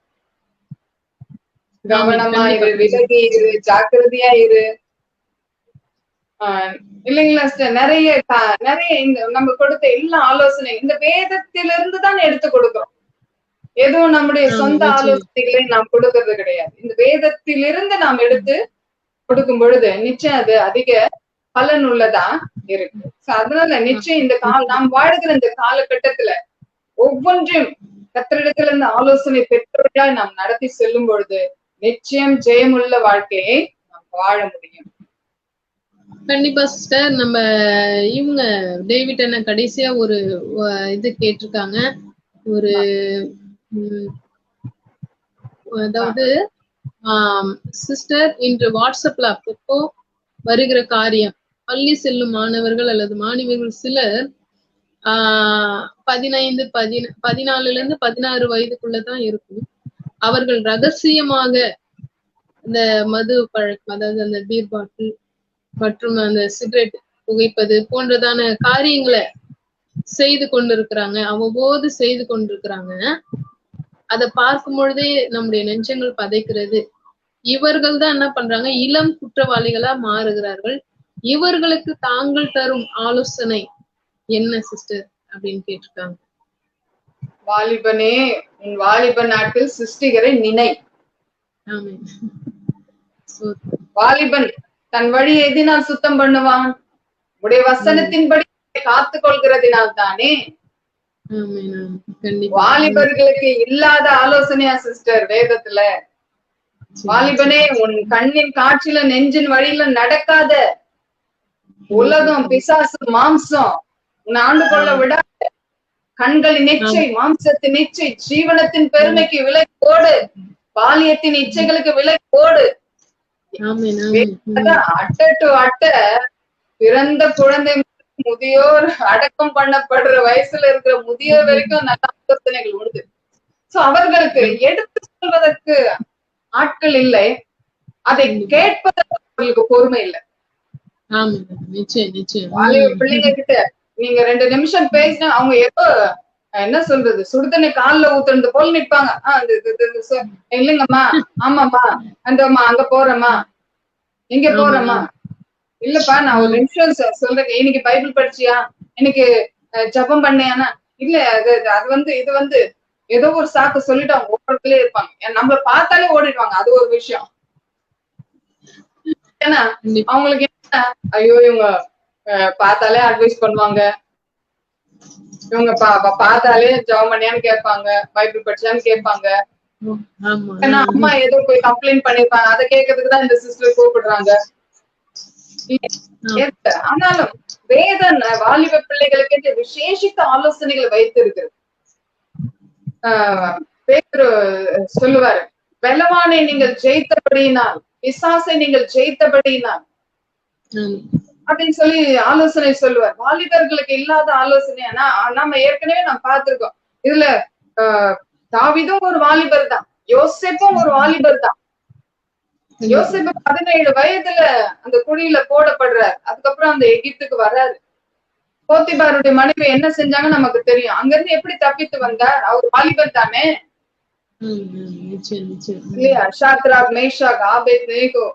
கவனமா இரு, விலகி இரு, ஜாக்கிரதையா இரு. இல்லைங்களா சார்? நிறைய இந்த நம்ம கொடுத்த எல்லா ஆலோசனை இந்த வேதத்திலிருந்து தான் எடுத்து கொடுக்கிறோம். எதுவும் நம்முடைய சொந்த ஆலோசனைகளை நாம் கொடுக்கறது கிடையாது. இந்த வேதத்திலிருந்து நாம் எடுத்து கொடுக்கும் பொழுது நிச்சயம் அது அதிக பலன் உள்ளதா இருக்கு. அதனால நிச்சயம் இந்த நாம் வாழ்கிற இந்த காலகட்டத்துல ஒவ்வொன்றையும் கர்த்தரிடத்துல இருந்து ஆலோசனை பெற்றவர்களாய் நாம் நடத்தி செல்லும் பொழுது நிச்சயம் ஜெயமுள்ள வாழ்க்கையை நாம் வாழ முடியும். கண்டிப்பா சிஸ்டர். நம்ம இவங்க டேவிட் அண்ணா கடைசியா ஒரு இது கேட்டிருக்காங்க. ஒரு அதாவது சிஸ்டர் இன்று வாட்ஸ்அப்ல அப்பப்போ வருகிற காரியம், பள்ளி செல்லும் மாணவர்கள் அல்லது மாணவிகள் சிலர் 15, 14ல இருந்து 16 வயதுக்குள்ளதான் இருக்கும். அவர்கள் ரகசியமாக இந்த மது பழக்கம், அதாவது அந்த பீர் பாட்டில் மற்றும் அந்த சிகரெட் புகைப்பது போன்றதான காரியங்களை செய்து கொண்டிருக்கிறாங்க, அவ்வப்போது செய்து கொண்டிருக்கிறாங்க. அதை பார்க்கும் பொழுதே நம்முடைய நெஞ்சங்கள் பதைக்கிறது. இவர்கள் தான் என்ன பண்றாங்க, இளம் குற்றவாளிகளா மாறுகிறார்கள். இவர்களுக்கு தாங்கள் தரும் ஆலோசனை என்ன சிஸ்டர் அப்படின்னு கேட்டிருக்காங்க. வாலிபனே, உன் வாலிப நாட்டில் சிருஷ்டிகரை நினை. வாலிபன் தன் வழியை எதினால் சுத்தம் பண்ணுவான்? உடைய வசனத்தின்படி காத்து கொள்கிறதினால் தானே. வாலிபர்களுக்கு இல்லாத ஆலோசனையா சிஸ்டர் வேதத்துல? வாலிபனே, உன் கண்ணின் காட்சியில நெஞ்சின் வழியில நடக்காத. உலகம், பிசாசு, மாம்சம் உன்னை ஆண்டு கொள்ள விடாத. கண்களின் இச்சை, மாம்சத்தின் இச்சை, ஜீவனத்தின் பெருமைக்கு விலை போடு. பாலியத்தின் இச்சைகளுக்கு விலை போடு. அட்ட டு அட்ட பிறந்த குழந்தை, முதியோர், அடக்கம் பண்ணப்படுற வயசுல இருக்கிற முதியோர் வரைக்கும் நல்ல ஆலோசனைகள் உண்டு. சோ அவர்களுக்கு எடுத்து சொல்வதற்கு ஆட்கள் இல்லை, அதை கேட்பதற்கு அவர்களுக்கு பொறுமை இல்லை. பிள்ளைங்க கிட்ட நீங்க 2 நிமிஷம் பேசினா அவங்க ஏதோ என்ன சொல்றது, சுடுதண்ணி கால்ல ஊத்துறது போல நிற்பாங்க. இல்லைங்கம்மா, ஆமாம்மா, அந்தம்மா அங்க போறேம்மா, இங்க போறேம்மா. இல்லப்பா நான் ஒரு நிமிஷம் சொல்றேன், இன்னைக்கு பைபிள் படிச்சியா, இன்னைக்கு ஜபம் பண்ணியானா? இல்ல அது இது ஏதோ ஒரு சாக்கு சொல்லிட்டு அவங்க ஓடுறதுலயே இருப்பாங்க. நம்மள பார்த்தாலே ஓடிடுவாங்க. அது ஒரு விஷயம். ஏன்னா அவங்களுக்கு என்ன, ஐயோ இவங்க பார்த்தாலே அட்வைஸ் பண்ணுவாங்க, இவங்க பார்த்தாலே ஜபம் பண்ணியான்னு கேட்பாங்க, பைபிள் படிச்சான்னு கேட்பாங்க. ஏன்னா அம்மா ஏதோ போய் கம்ப்ளைண்ட் பண்ணிருப்பாங்க, அதை கேட்கறதுக்குதான் இந்த சிஸ்டர் கூப்பிடுறாங்க. ஆனாலும் வேதன் வாலிப பிள்ளைகளுக்கு விசேஷித்த ஆலோசனைகளை வைத்திருக்கிறது. பேதுரு சொல்லுவாரு, பலவானை நீங்கள் ஜெயித்தபடியினால், பிசாசை நீங்கள் ஜெயித்தபடியினால் அப்படின்னு சொல்லி ஆலோசனை சொல்லுவார். வாலிபர்களுக்கு இல்லாத ஆலோசனை நம்ம ஏற்கனவே நம்ம பார்த்திருக்கோம். இதுல தாவீதும் ஒரு வாலிபர் தான், யோசேப்பும் ஒரு வாலிபர் தான். யோசேப்பு 17 வயதுல அந்த குழியில போடப்படுறாரு. அதுக்கப்புறம் அந்த எகிப்துக்கு வர்றாரு. போத்திபாருடைய மனைவி என்ன செஞ்சாங்க நமக்கு தெரியும். அங்க இருந்து எப்படி தப்பித்து வந்தார்? அவர் வாலிபர் தானே இல்லையா? ஷாத்ராக், மேஷாக், ஆபேத்நேகோ,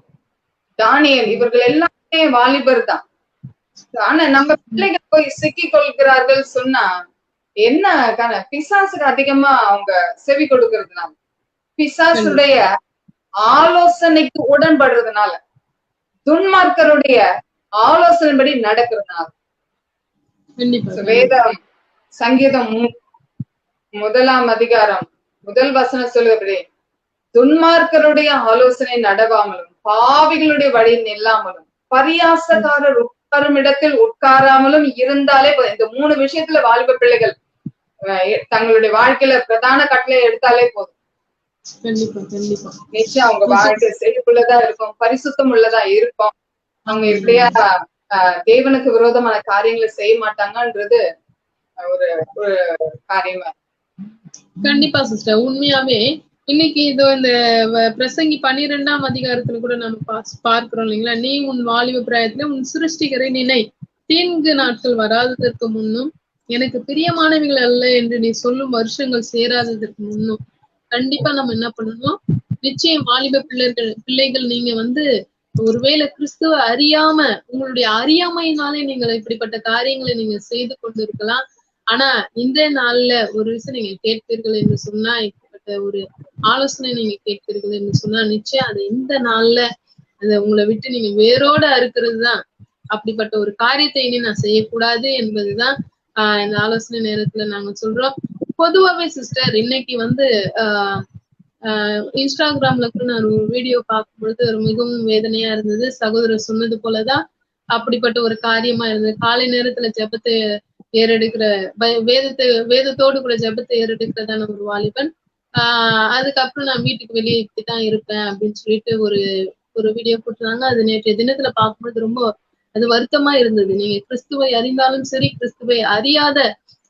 தானியேல் இவர்கள் எல்லாமே வாலிபர் தான். ஆனா நம்ம பிள்ளைகள் போய் சிக்கி கொள்கிறார்கள் சொன்னா என்ன? பிசாசுக்கு அதிகமா அவங்க செவி கொடுக்கறதுனால, பிசாசுடைய ஆலோசனைக்கு உடன்படுறதுனால, துன்மார்க்கருடைய ஆலோசனைப்படி நடக்கிறதுனால. வேதம் சங்கீதம் 1ஆம் அதிகாரம் 1 வசனம் சொல்லுகிறபடி, துன்மார்க்கருடைய ஆலோசனை நடவாமலும், பாவிகளுடைய வழியில் நில்லாமலும், பரியாசக்காரர் உட்காரும் இடத்தில் உட்காராமலும் இருந்தாலே இந்த 3 விஷயத்துல வாலிப பிள்ளைகள் தங்களுடைய வாழ்க்கையில பிரதான கட்டளை எடுத்தாலே போதும். நிச்சயம் அவங்க வாழ்க்கை செழிப்புள்ளதா இருக்கும், பரிசுத்தம் உள்ளதா இருக்கும். அவங்க எப்படியா தேவனுக்கு விரோதமான காரியங்களை செய்ய மாட்டாங்கன்றது ஒரு காரியமா. கண்டிப்பா சிஸ்டர், உண்மையாவே இன்னைக்கு இதோ இந்த பிரசங்கி 12ஆம் அதிகாரத்துல கூட நம்ம பார்க்கிறோம் இல்லைங்களா? நீ உன் வாலிப பிராயத்துல உன் சிருஷ்டிகரை நினை, தீங்கு நாட்கள் வராததற்கு முன்னும், எனக்கு பிரியமானவைகள் அல்ல என்று நீ சொல்லும் வருஷங்கள் சேராததற்கு முன்னும். கண்டிப்பா நம்ம என்ன பண்ணணும், நிச்சயம் வாலிப பிள்ளைகள் நீங்க ஒருவேளை கிறிஸ்துவ அறியாம, உங்களுடைய அறியாமையினாலே நீங்கள் இப்படிப்பட்ட காரியங்களை நீங்க செய்து கொண்டு இருக்கலாம். ஆனா இன்றைய நாள்ல ஒரு விஷயம் நீங்க கேட்பீர்கள் என்று சொன்னா, இப்படிப்பட்ட ஒரு ஆலோசனை நீங்க கேட்பீர்கள் என்று சொன்னா, நிச்சயம் அது இந்த நாள்ல அதை உங்களை விட்டு நீங்க வேரோட அறுக்கிறது தான். அப்படிப்பட்ட ஒரு காரியத்தை இனி நான் செய்யக்கூடாது என்பதுதான் இந்த ஆலோசனை நேரத்துல நாங்க சொல்றோம். பொதுவாவே சிஸ்டர், இன்னைக்கு இன்ஸ்டாகிராம்ல கூட நான் ஒரு வீடியோ பார்க்கும் பொழுது ஒரு மிகவும் வேதனையா இருந்தது. சகோதரர் சொன்னது போலதான் அப்படிப்பட்ட ஒரு காரியமா இருந்தது. காலை நேரத்துல ஜெபத்தை ஏறெடுக்கிற, வேதத்தோடு கூட ஜெபத்தை ஏறெடுக்கிறதான ஒரு வாலிபன் அதுக்கப்புறம் நான் வீட்டுக்கு வெளியே இப்படித்தான் இருப்பேன் அப்படின்னு சொல்லிட்டு ஒரு வீடியோ போட்டுருந்தாங்க. அது நேற்றைய தினத்துல பார்க்கும்போது ரொம்ப அது வருத்தமா இருந்தது. நீங்க கிறிஸ்துவை அறிந்தாலும் சரி, கிறிஸ்துவை அறியாத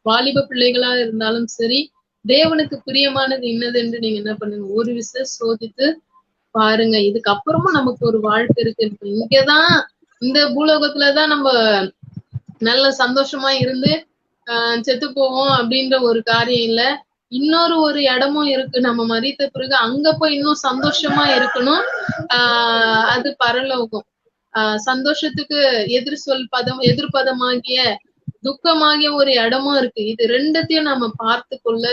வாலிப பிள்ளைகளா இருந்தாலும் சரி, தேவனுக்கு பிரியமானது இன்னது என்று நீங்க என்ன பண்ணுங்க, ஒரு விஷயம் சோதித்து பாருங்க. இதுக்கப்புறமும் நமக்கு ஒரு வாழ்க்கை இருக்கு. இங்கதான் இந்த பூலோகத்துலதான் நம்ம நல்ல சந்தோஷமா இருந்து செத்து போவோம் அப்படின்ற ஒரு காரியம் இல்ல. இன்னொரு ஒரு இடமும் இருக்கு. நம்ம மரித்த பிறகு அங்க போய் இன்னும் சந்தோஷமா இருக்கணும். அது பரலோகம். சந்தோஷத்துக்கு எதிர்பதமாகிய துக்கமாகிய ஒரு இடமும் இருக்கு. இது ரெண்டத்தையும் நம்ம பார்த்து கொள்ள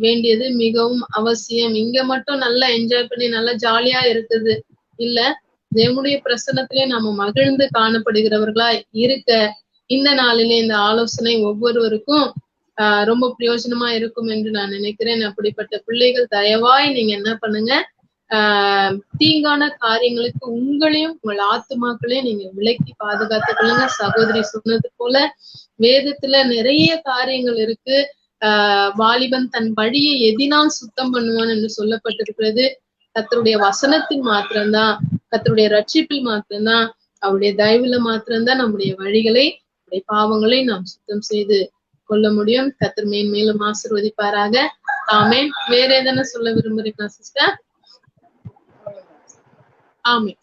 வேண்டியது மிகவும் அவசியம். இங்க மட்டும் நல்லா என்ஜாய் பண்ணி நல்லா ஜாலியா இருக்குது இல்ல, தேவனுடைய பிரசன்னத்திலே நம்ம மகிழ்ந்து காணப்படுகிறவர்களா இருக்க இந்த நாளிலே இந்த ஆலோசனை ஒவ்வொருவருக்கும் ரொம்ப பிரயோஜனமா இருக்கும் என்று நான் நினைக்கிறேன். அப்படிப்பட்ட பிள்ளைகள் தயவாய் நீங்க என்ன பண்ணுங்க, தீங்கான காரியங்களுக்கு உங்களையும் உங்கள் ஆத்துமாக்களையும் நீங்க விலக்கி பாதுகாத்துக் கொள்ளுங்க. சகோதரி சொன்னது போல வேதத்துல நிறைய காரியங்கள் இருக்கு. வாலிபன் தன் வழியை எதினால் சுத்தம் பண்ணுவான் என்று சொல்லப்பட்டிருக்கிறது. கர்த்தருடைய வசனத்தின் மாத்திரம்தான், கர்த்தருடைய ரட்சிப்பில் மாத்திரம்தான், அவருடைய தயவுல மாத்திரம்தான் நம்முடைய வழிகளை, நம்முடைய பாவங்களை நாம் சுத்தம் செய்து கொள்ள முடியும். கர்த்தர் மேன்மேலும் ஆசீர்வதிப்பாராக. ஆமென். வேற எதனா சொல்ல விரும்புறீங்களா சிஸ்டர்? ஆமென்.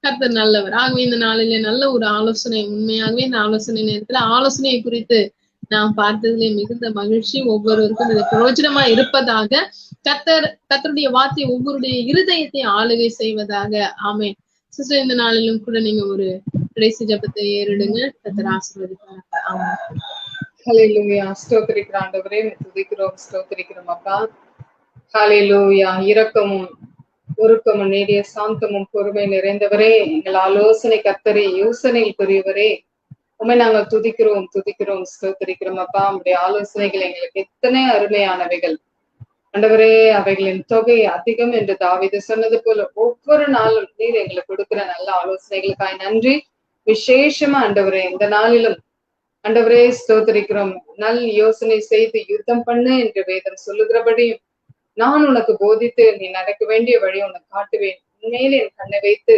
கர்த்தர் நல்லவர். ஆகவே இந்த நாளிலே நல்ல ஒரு ஆலோசனை, உண்மையாகவே இந்த ஆலோசனை நேரத்துல ஆலோசனையை குறித்து நாம் பார்த்ததிலே மிகுந்த மகிழ்ச்சி. ஒவ்வொருவருக்கும் இது பிரயோஜனமா இருப்பதாக. கர்த்தருடைய வார்த்தை ஒவ்வொருடைய இருதயத்தை ஆளுகை செய்வதாக. ஆமென். சிஸ்டர், இந்த நாளிலும் கூட நீங்க ஒரு கடைசி ஜெபத்தை ஏறிடுங்க. கர்த்தர் ஆசீர்வதிப்பாராக. ஆமென். ஹல்லேலூயா. ஸ்தோத்திரிக்கிற ஆண்டவரே, துதிக்கிறோம், ஸ்தோத்திரிக்கிறோம் அப்பா. ஹல்லேலூயா. இரக்கமும் ஒருக்கமும் நீடிய சாந்தமும் பொறுமை நிறைந்தவரே, எங்கள் ஆலோசனை கர்த்தரே, யோசனையில் பெரியவரே, உண்மை நாங்கள் துதிக்கிறோம், ஸ்தோத்திரிக்கிறோம் அப்பா. உங்களுடைய ஆலோசனைகள் எங்களுக்கு எத்தனை அருமையானவைகள் ஆண்டவரே. அவைகளின் தொகை அதிகம் என்று தாவீது சொன்னது போல ஒவ்வொரு நாளும் நீர் எங்களுக்கு கொடுக்கிற நல்ல ஆலோசனைகளுக்காய் நன்றி. விசேஷமா ஆண்டவரே, இந்த நாளிலும் ஆண்டவரே ஸ்தோத்திரிக்கிறோம். நல் யோசனை செய்து யுத்தம் பண்ணு என்று வேதம் சொல்லுகிறபடியும் நான் உனக்கு போதித்து நீ நடக்க வேண்டிய வழி உனக்கு காட்டுவேன், உண்மையில என் கண்ணை வைத்து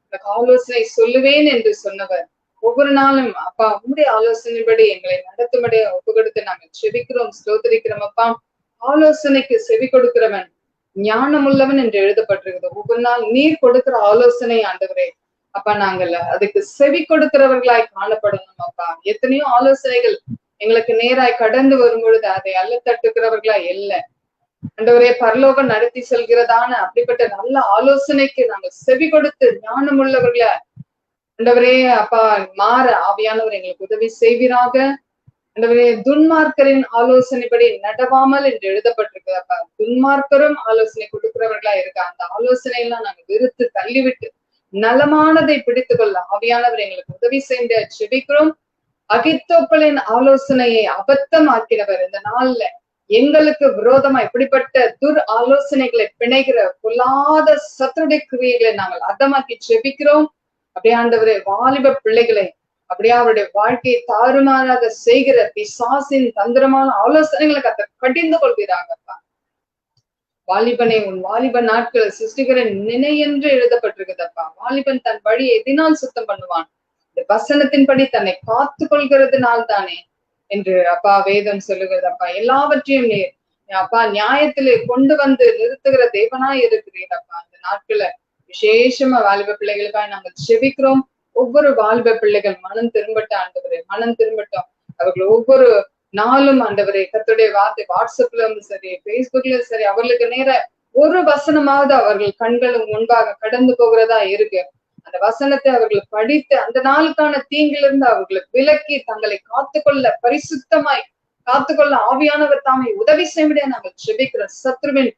உனக்கு ஆலோசனை சொல்லுவேன் என்று சொன்னவர் ஒவ்வொரு நாளும் அப்பா உங்களுடைய ஆலோசனைப்படி எங்களை நடத்தும்படி ஒப்பு கொடுத்து நாங்கள் செபிக்கிறோம், ஸ்தோத்திரிக்கிறோம் அப்பா. ஆலோசனைக்கு செவி கொடுக்கிறவன் ஞானம் உள்ளவன் என்று எழுதப்பட்டிருக்கிறது. ஒவ்வொரு நாள் நீர் கொடுக்கிற ஆலோசனை ஆண்டவரே அப்பா, நாங்கள் அதுக்கு செவி கொடுக்கிறவர்களாய் காணப்படணும் அப்பா. எத்தனையோ ஆலோசனைகள் எங்களுக்கு நேராய் கடந்து வரும் பொழுது அதை அல்ல தட்டுக்கிறவர்களா இல்ல ஆண்டவரே, பரலோகம் நடத்தி செல்கிறதான அப்படிப்பட்ட நல்ல ஆலோசனைக்கு நாங்கள் செவி கொடுத்து ஞானம் உள்ளவர்கள ஆண்டவரே அப்பா மாற ஆவியானவர் எங்களுக்கு உதவி செய்வீராக. ஆண்டவரே, துன்மார்க்கரின் ஆலோசனைப்படி நடவாமல் என்று எழுதப்பட்டிருக்கு அப்பா. துன்மார்க்கரும் ஆலோசனை கொடுக்கிறவர்களா இருக்க அந்த ஆலோசனை எல்லாம் நாங்கள் வெறுத்து தள்ளிவிட்டு நலமானதை பிடித்துக் கொள்ள ஆவியானவர் எங்களுக்கு உதவி செய்து செபிக்கிறோம். அகித்தோப்பலின் ஆலோசனையை அபத்தமாக்கினவர் இந்த நாள்ல எங்களுக்கு விரோதமா இப்படிப்பட்ட துர் ஆலோசனைகளை பிணைகிற பொல்லாத சத்துருடைய கிரியைகளை நாங்கள் அதமாக்கி செபிக்கிறோம். அப்படியே ஆண்டவரே, வாலிப பிள்ளைகளை அப்படியே அவருடைய வாழ்க்கையை தாறுமாறாக செய்கிற பிசாசின் தந்திரமான ஆலோசனைகளை கடிந்து கொள்கிறாங்கப்பா. வாலிபனை உன் வாலிப நாட்கள் சிருஷ்டிகரின் நினை என்று எழுதப்பட்டிருக்குதப்பா. வாலிபன் தன் வழியை எதினால் சுத்தம் பண்ணுவான், இந்த வசனத்தின்படி தன்னை காத்து கொள்கிறதுனால் தானே என்று அப்பா வேதம் சொல்லுகிறது அப்பா. எல்லாவற்றையும் நீர் அப்பா நியாயத்திலே கொண்டு வந்து நிறுத்துகிற தேவனாய் இருக்கிறீர் அப்பா. அந்த நாட்கள விசேஷமா வாலிப பிள்ளைகளுக்காக நாங்கள் செபிக்கிறோம். ஒவ்வொரு வாலிப பிள்ளைகள் மனம் திரும்பட்ட ஆண்டவரே, மனம் திரும்பட்டும். அவர்கள் ஒவ்வொரு நாளும் ஆண்டவரே கர்த்தருடைய வார்த்தை வாட்ஸ்அப்ல சரி, பேஸ்புக்ல சரி, அவர்களுக்கு நேர ஒரு வசனமாவது அவர்கள் கண்களும் முன்பாக கடந்து போகிறதா இருக்கு. அந்த வசனத்தை அவர்கள் படித்து அந்த நாளுக்கான தீங்கிலிருந்து அவர்களுக்கு விலக்கி தங்களை காத்துக்கொள்ள, பரிசுத்தமாய் காத்துக்கொள்ள ஆவியானவர் தாமே உதவி செய்ய நாங்கள் செபிக்கிறோம். சத்ருவின்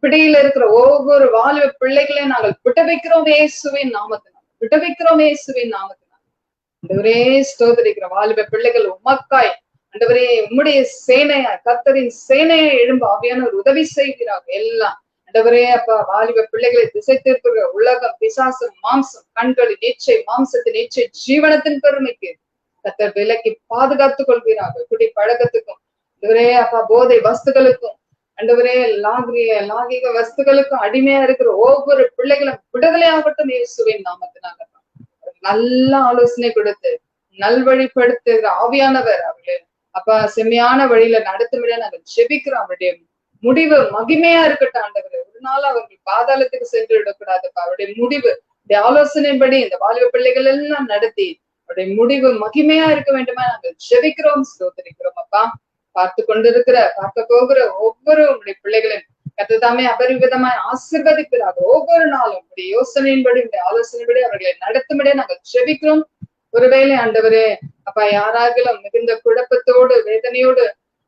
பிடியில இருக்கிற ஒவ்வொரு வாலிப பிள்ளைகளையும் நாங்கள் விட்டவைக்கிறோம் இயேசுவின் நாமத்தினால், விட்டவைக்கிறோம் இயேசுவின் நாமத்தினால். ஆண்டவரே ஸ்தோத்திரிக்கிற வாலிப பிள்ளைகள் உமக்காய் ஆண்டவரே உம்முடைய சேனையா, கர்த்தரின் சேனையை எழும்ப ஆவியானவர் உதவி செய்கிறார். எல்லாம் ஆண்டவரே அப்பா, வாலிப பிள்ளைகளை திசை திருப்புகிற உலகம், பிசாசம், மாம்சம், கண்களின் இச்சை, மாம்சத்தின் இச்சை, ஜீவனத்தின் பெருமைக்கு கர்த்தர் விலக்கி பாதுகாத்துக் கொள்கிறார்கள். குடி பழக்கத்துக்கும் ஆண்டவரே அப்பா போதை வஸ்துகளுக்கும் ஆண்டவரே லாகிக வஸ்துகளுக்கும் அடிமையா இருக்கிற ஒவ்வொரு பிள்ளைகளும் விடுதலையாகட்டும் இயேசுவின் நாமத்தினால. நல்ல ஆலோசனை கொடுத்து நல்வழிப்படுத்துகிற ஆவியானவர் அவர்களே அப்பா செம்மையான வழியில நடத்தும்படியா நாங்கள் ஜெபிக்கிறோம். அவருடைய முடிவு மகிமையா இருக்கட்டும் ஆண்டவரே. ஒரு நாள் அவர்கள் பாதாளத்துக்கு சென்று விடக்கூடாதுப்பா. அவருடைய முடிவு ஆலோசனைப்படி இந்த வாலிப பிள்ளைகள் எல்லாம் நடத்தி அவருடைய முடிவு மகிமையா இருக்க வேண்டுமா நாங்கள் ஜெபிக்கிறோம், ஸ்தோத்திரிக்கிறோம் அப்பா. பார்க்க போகிற ஒவ்வொரு உங்களுடைய பிள்ளைகளின் கர்த்ததாமே அபரிவிதமாய் ஆசீர்வதிப்பதாக. ஒவ்வொரு நாளும் உங்களுடைய யோசனையின்படி உங்களுடைய ஆலோசனைப்படி அவர்களை நடத்தும்படியே நாங்கள் ஜெபிக்கிறோம். ஒருவேளை ஆண்டவரே அப்பா யாராகிலும் மிகுந்த குழப்பத்தோடு வேதனையோடு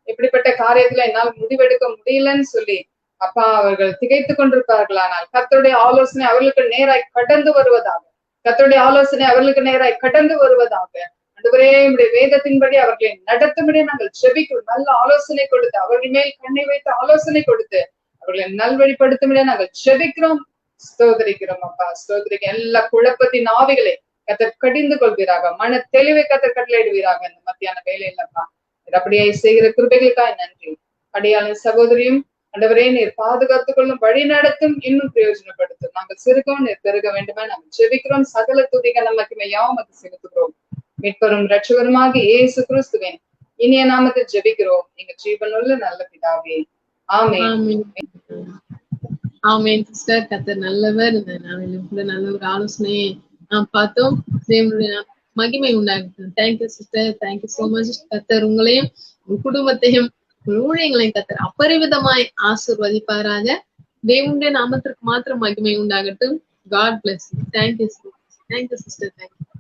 எப்படிப்பட்ட காரியத்துல என்னால் முடிவெடுக்க முடியலன்னு சொல்லி அப்பா அவர்கள் திகைத்து கொண்டிருப்பார்களானால் கர்த்தருடைய ஆலோசனை அவர்களுக்கு நேராய் கடந்து வருவதாக. கர்த்தருடைய ஆலோசனை அவர்களுக்கு நேராய் கடந்து வருவதாக. ஆண்டவரே உம்முடைய வேதத்தின்படி அவர்களை நடத்தும்படி நாங்கள் ஜெபிக்கிறோம். நல்ல ஆலோசனை கொடுத்து அவர்கள் மேல் கண்ணை வைத்து ஆலோசனை கொடுத்து அவர்களை நல்வழிப்படுத்தும்படி நாங்கள் ஜெபிக்கிறோம், ஸ்தோத்திரிக்கிறோம் அப்பா. ஸ்தோத்திரிக்க எல்லா குழப்பத்தின் ஆவிகளை கர்த்தர் கடிந்து கொள்வீராக. மன தெளிவை கர்த்தர் கட்டளையிடுவீராக. இந்த மத்தியான வேலையிலப்பா அப்படியே செய்கிற கிருபைகளுக்காய் நன்றி. அடியாளின் சகோதரியும் ஆண்டவரே நீர் பாதுகாத்துக் கொள்ளும், வழி நடத்தும், இன்னும் பிரயோஜனப்படுத்தும். நாங்கள் சிறுகம் நீர் பெருக வேண்டுமே நாங்கள் ஜெபிக்கிறோம். சகல துதிக நமக்கு யாவும் அது செலுத்துகிறோம். மீட்பரும் ரட்சகருமாகி இயேசு கிறிஸ்துவின் இனிய நாமத்தில் ஜெபிக்கிறோம் எங்க ஜீவனுள்ள நல்ல பிதாவே, ஆமென். ஆமென் சிஸ்டர். கர்த்தர் நல்லவர். இந்த நாளிலும் கூட நல்ல ஒரு ஆலோசனையை நாம் பார்த்தோம். தேவனுடைய மகிமை உண்டாகட்டும். Thank you sister, thank you so much. கர்த்தர் உங்களையும் உங்க குடும்பத்தையும் ஊழியங்களையும் கர்த்தர் அபரிவிதமாய் ஆசீர்வதிப்பாராக. தேவனுடைய நாமத்திற்கு மாத்திரம் மகிமை உண்டாகட்டும். God bless you. Thank you so much. Thank you sister. Thank you.